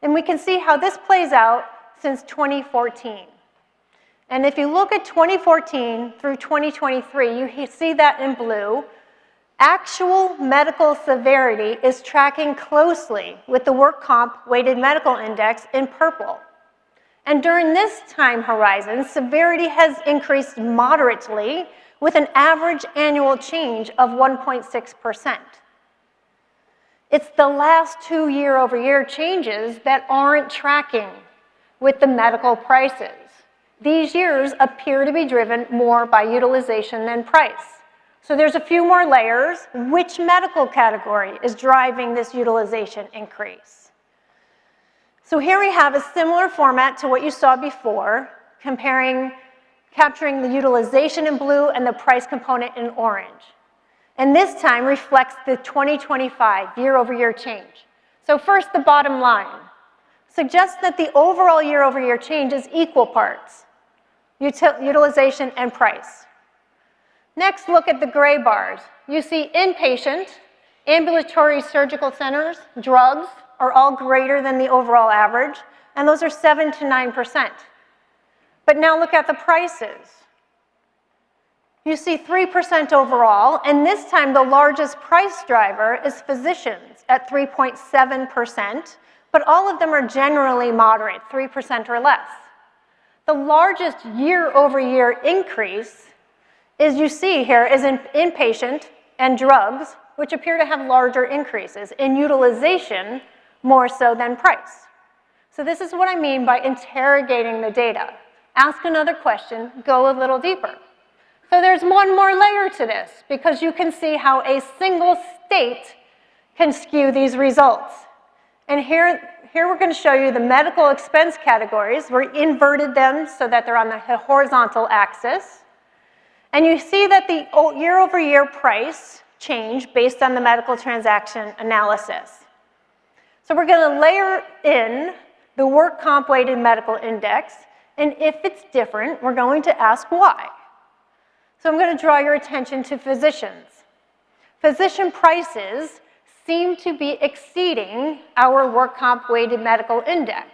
And we can see how this plays out since 2014. And if you look at 2014 through 2023, you see that in blue. Actual medical severity is tracking closely with the work comp weighted medical index in purple. And during this time horizon, severity has increased moderately with an average annual change of 1.6%. It's the last 2 year-over-year changes that aren't tracking with the medical prices. These years appear to be driven more by utilization than price. So there's a few more layers. Which medical category is driving this utilization increase? So here we have a similar format to what you saw before, capturing the utilization in blue and the price component in orange. And this time reflects the 2025 year-over-year change. So first, the bottom line suggests that the overall year-over-year change is equal parts, utilization and price. Next, look at the gray bars. You see inpatient, ambulatory surgical centers, drugs are all greater than the overall average, and those are 7 to 9%. But now look at the prices. You see 3% overall, and this time the largest price driver is physicians at 3.7%, but all of them are generally moderate, 3% or less. The largest year-over-year increase is you see here is in inpatient and drugs, which appear to have larger increases in utilization more so than price. So this is what I mean by interrogating the data. Ask another question, go a little deeper. So there's one more layer to this because you can see how a single state can skew these results. And here we're going to show you the medical expense categories. We inverted them so that they're on the horizontal axis. And you see that the year-over-year price change based on the medical transaction analysis. So we're going to layer in the work comp weighted medical index, and if it's different, we're going to ask why. So I'm going to draw your attention to physicians. Physician prices seem to be exceeding our work comp weighted medical index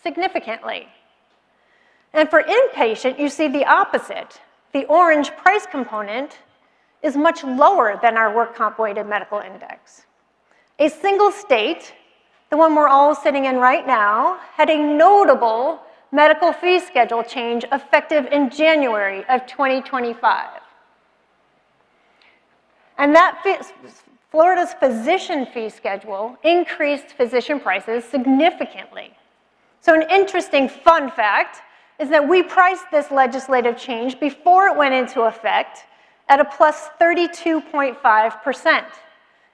significantly. And for inpatient, you see the opposite. The orange price component is much lower than our work comp weighted medical index. A single state, the one we're all sitting in right now, had a notable medical fee schedule change effective in January of 2025. And that Florida's physician fee schedule increased physician prices significantly. So an interesting fun fact is that we priced this legislative change before it went into effect at a plus 32.5%.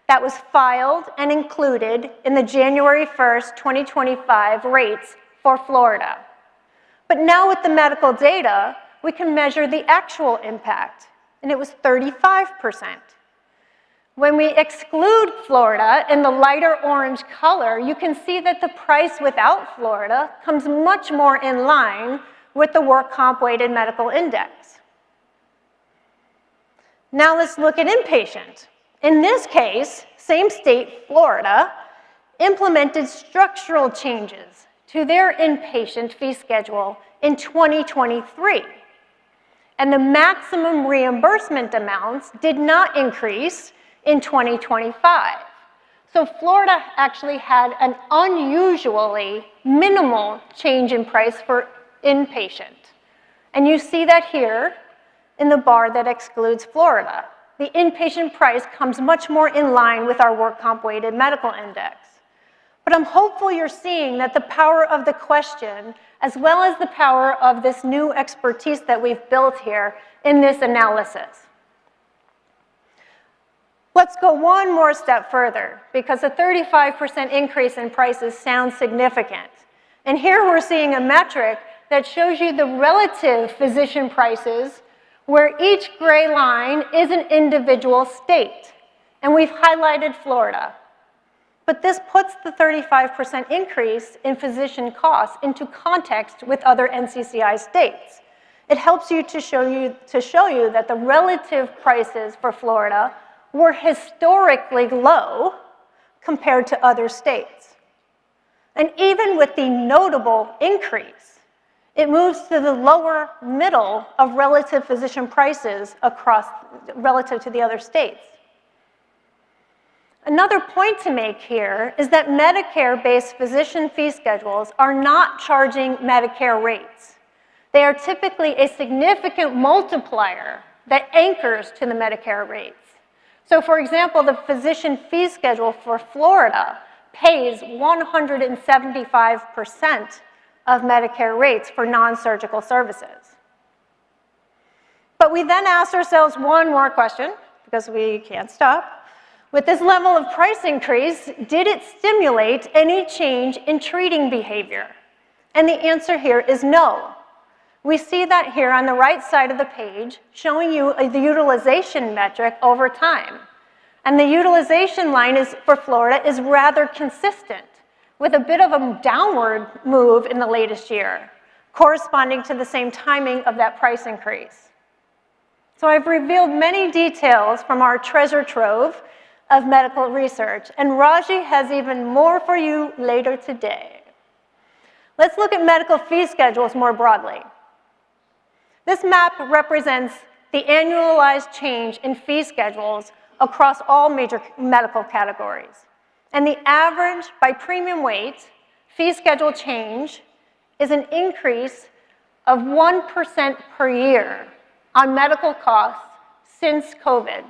That was filed and included in the January 1st, 2025 rates for Florida. But now with the medical data, we can measure the actual impact, and it was 35%. When we exclude Florida in the lighter orange color, you can see that the price without Florida comes much more in line with the work comp weighted medical index. Now let's look at inpatient. In this case, same state, Florida, implemented structural changes to their inpatient fee schedule in 2023. And the maximum reimbursement amounts did not increase in 2025. So Florida actually had an unusually minimal change in price for inpatient. And you see that here in the bar that excludes Florida. The inpatient price comes much more in line with our work comp weighted medical index. But I'm hopeful you're seeing that the power of the question, as well as the power of this new expertise that we've built here in this analysis. Let's go one more step further, because a 35% increase in prices sounds significant. And here we're seeing a metric that shows you the relative physician prices where each gray line is an individual state. And we've highlighted Florida. But this puts the 35% increase in physician costs into context with other NCCI states. It helps you to show you that the relative prices for Florida were historically low compared to other states. And even with the notable increase, it moves to the lower middle of relative physician prices relative to the other states. Another point to make here is that Medicare-based physician fee schedules are not charging Medicare rates. They are typically a significant multiplier that anchors to the Medicare rates. So for example, the physician fee schedule for Florida pays 175% of Medicare rates for non-surgical services. But we then asked ourselves one more question, because we can't stop. With this level of price increase, did it stimulate any change in treating behavior? And the answer here is no. We see that here on the right side of the page, showing you the utilization metric over time. And the utilization line for Florida is rather consistent, with a bit of a downward move in the latest year, corresponding to the same timing of that price increase. So I've revealed many details from our treasure trove of medical research, and Raji has even more for you later today. Let's look at medical fee schedules more broadly. This map represents the annualized change in fee schedules across all major medical categories. And the average by premium weight fee schedule change is an increase of 1% per year on medical costs since COVID.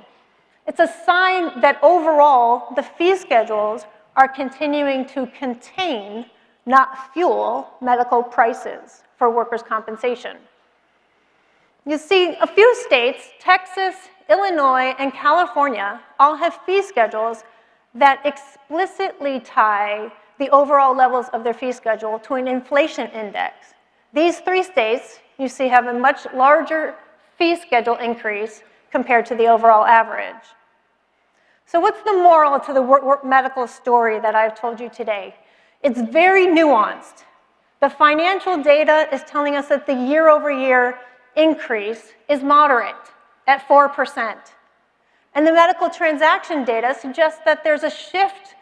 It's a sign that overall the fee schedules are continuing to contain, not fuel, medical prices for workers' compensation. You see, a few states, Texas, Illinois, and California, all have fee schedules that explicitly tie the overall levels of their fee schedule to an inflation index. These three states, you see, have a much larger fee schedule increase compared to the overall average. So what's the moral to the medical story that I've told you today? It's very nuanced. The financial data is telling us that the year-over-year increase is moderate at 4%. And the medical transaction data suggests that there's a shift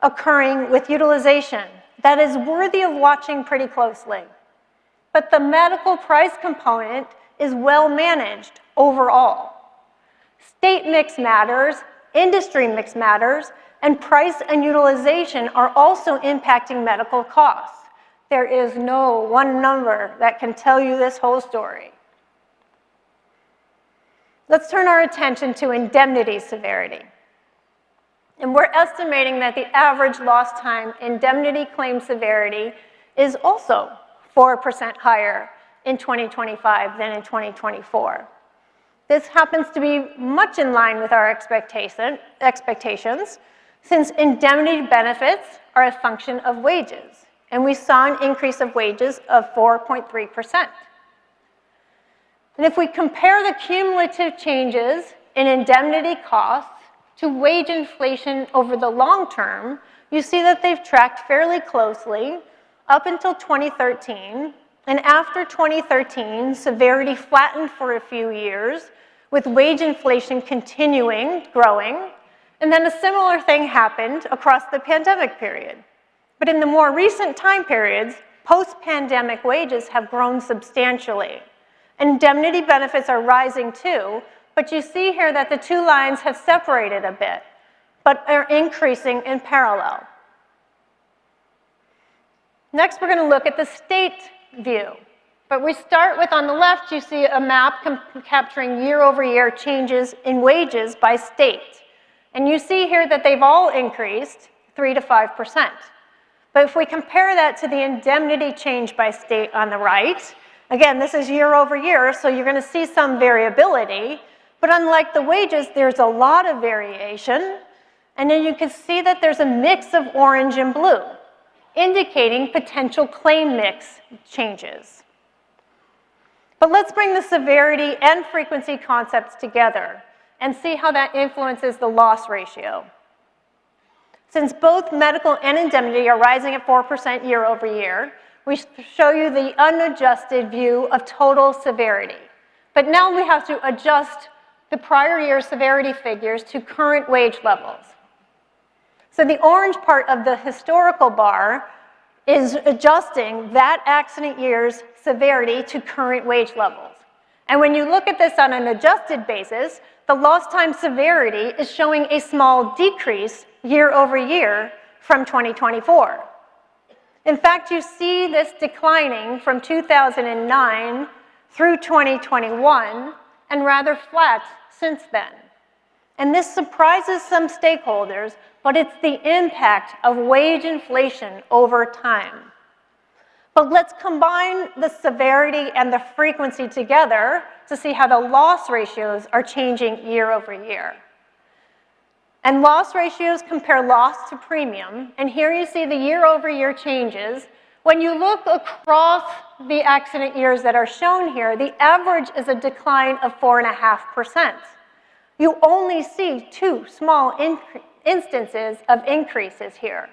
occurring with utilization that is worthy of watching pretty closely. But the medical price component is well managed overall. State mix matters, industry mix matters, and price and utilization are also impacting medical costs. There is no one number that can tell you this whole story. Let's turn our attention to indemnity severity. And we're estimating that the average lost time indemnity claim severity is also 4% higher in 2025 than in 2024. This happens to be much in line with our expectations, since indemnity benefits are a function of wages, and we saw an increase of wages of 4.3%. And if we compare the cumulative changes in indemnity costs to wage inflation over the long term, you see that they've tracked fairly closely up until 2013. And after 2013, severity flattened for a few years, with wage inflation continuing, growing. And then a similar thing happened across the pandemic period. But in the more recent time periods, post-pandemic wages have grown substantially. Indemnity benefits are rising too, but you see here that the two lines have separated a bit, but are increasing in parallel. Next, we're going to look at the state view. But we start with, on the left, you see a map capturing year-over-year changes in wages by state. And you see here that they've all increased 3 to 5%. But if we compare that to the indemnity change by state on the right, again, this is year over year, so you're going to see some variability. But unlike the wages, there's a lot of variation. And then you can see that there's a mix of orange and blue, indicating potential claim mix changes. But let's bring the severity and frequency concepts together and see how that influences the loss ratio. Since both medical and indemnity are rising at 4% year over year, we show you the unadjusted view of total severity. But now we have to adjust the prior year severity figures to current wage levels. So the orange part of the historical bar is adjusting that accident year's severity to current wage levels. And when you look at this on an adjusted basis, the lost time severity is showing a small decrease year over year from 2024. In fact, you see this declining from 2009 through 2021 and rather flat since then. And this surprises some stakeholders, but it's the impact of wage inflation over time. But let's combine the severity and the frequency together to see how the loss ratios are changing year over year. And loss ratios compare loss to premium, and here you see the year over year changes. When you look across the accident years that are shown here, the average is a decline of 4.5%. You only see two small instances of increases here.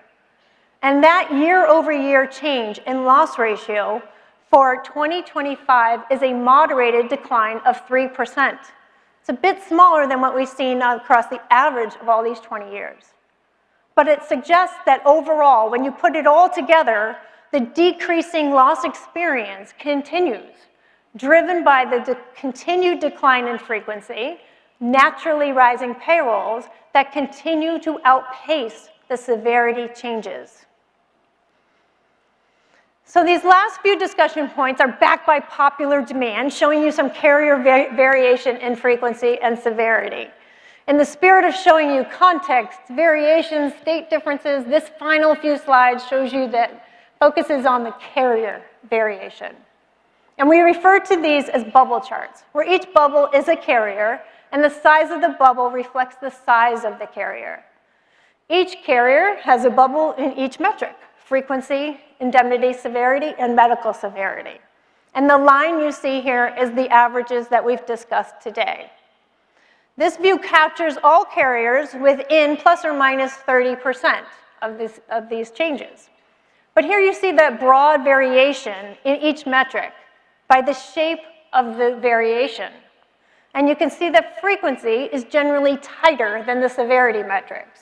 And that year over year change in loss ratio for 2025 is a moderated decline of 3%. It's a bit smaller than what we've seen across the average of all these 20 years. But it suggests that overall, when you put it all together, the decreasing loss experience continues, driven by the continued decline in frequency, naturally rising payrolls that continue to outpace the severity changes. So these last few discussion points are backed by popular demand, showing you some carrier variation in frequency and severity. In the spirit of showing you context, variations, state differences, this final few slides shows you that focuses on the carrier variation. And we refer to these as bubble charts, where each bubble is a carrier, and the size of the bubble reflects the size of the carrier. Each carrier has a bubble in each metric: frequency, indemnity severity, and medical severity. And the line you see here is the averages that we've discussed today. This view captures all carriers within plus or minus 30% of these changes. But here you see that broad variation in each metric by the shape of the variation. And you can see that frequency is generally tighter than the severity metrics.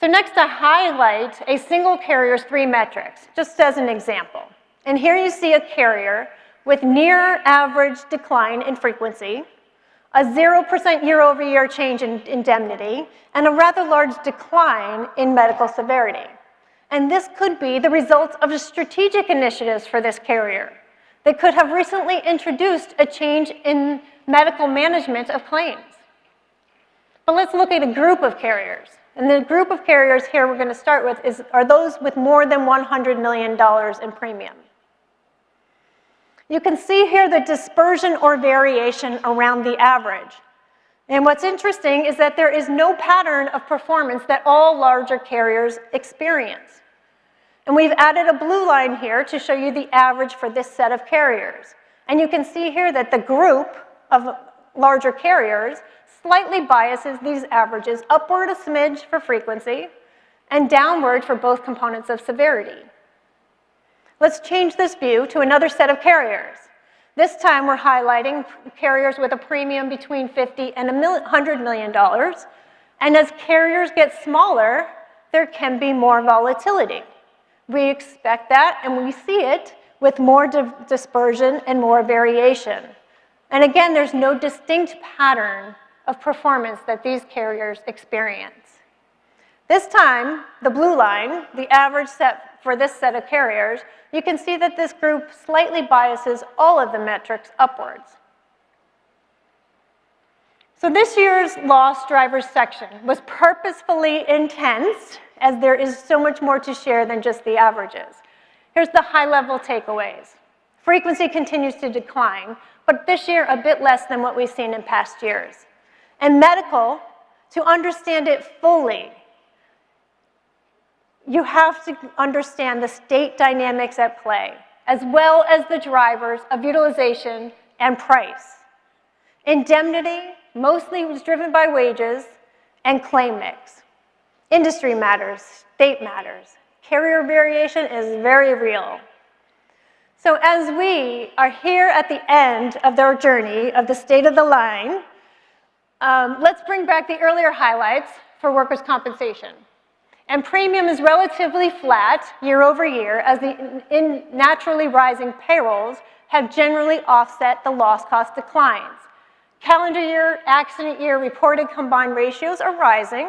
So next I highlight a single carrier's three metrics, just as an example. And here you see a carrier with near average decline in frequency, a 0% year over year change in indemnity, and a rather large decline in medical severity. And this could be the result of strategic initiatives for this carrier. They could have recently introduced a change in medical management of claims. But let's look at a group of carriers. And the group of carriers here we're going to start with are those with more than $100 million in premium. You can see here the dispersion or variation around the average. And what's interesting is that there is no pattern of performance that all larger carriers experience. And we've added a blue line here to show you the average for this set of carriers. And you can see here that the group of larger carriers slightly biases these averages upward a smidge for frequency and downward for both components of severity. Let's change this view to another set of carriers. This time we're highlighting carriers with a premium between $50 and $100 million. And as carriers get smaller, there can be more volatility. We expect that, and we see it with more dispersion and more variation. And again, there's no distinct pattern of performance that these carriers experience. This time, the blue line, the average set for this set of carriers, you can see that this group slightly biases all of the metrics upwards. So this year's loss drivers section was purposefully intense, as there is so much more to share than just the averages. Here's the high-level takeaways. Frequency continues to decline, but this year a bit less than what we've seen in past years. And medical, to understand it fully, you have to understand the state dynamics at play. as well as the drivers of utilization and price. Indemnity mostly was driven by wages and claim mix. Industry matters, state matters. Carrier variation is very real. So as we are here at the end of their journey of the state of the line, let's bring back the earlier highlights for workers' compensation. And premium is relatively flat year over year as the naturally rising payrolls have generally offset the loss cost declines. Calendar year, accident year reported combined ratios are rising.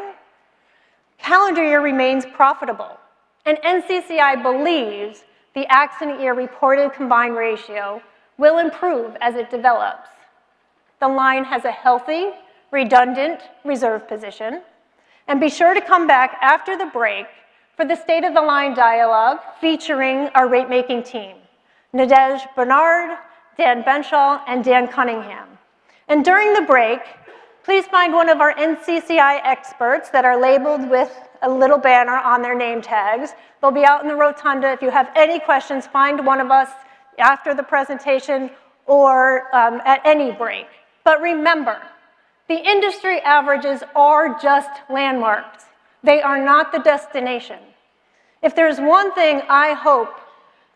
Calendar year remains profitable. And NCCI believes the accident year reported combined ratio will improve as it develops. The line has a healthy, redundant reserve position. And be sure to come back after the break for the State of the Line dialogue featuring our rate-making team, Nadej Bernard, Dan Benshaw, and Dan Cunningham. And during the break, please find one of our NCCI experts that are labeled with a little banner on their name tags. They'll be out in the rotunda. If you have any questions, find one of us after the presentation or at any break. But remember, the industry averages are just landmarks. They are not the destination. If there's one thing I hope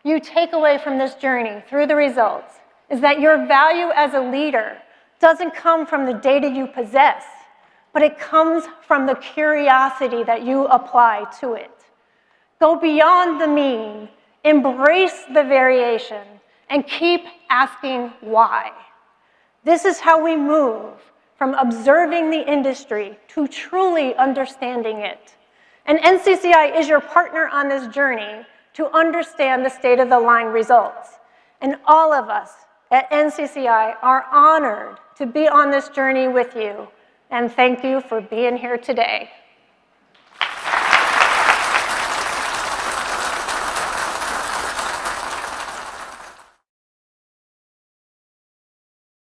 you take away from this journey through the results, is that your value as a leader doesn't come from the data you possess, but it comes from the curiosity that you apply to it. Go beyond the mean, embrace the variation, and keep asking why. This is how we move from observing the industry to truly understanding it. And NCCI is your partner on this journey to understand the state of the line results. And all of us at NCCI are honored to be on this journey with you. And thank you for being here today.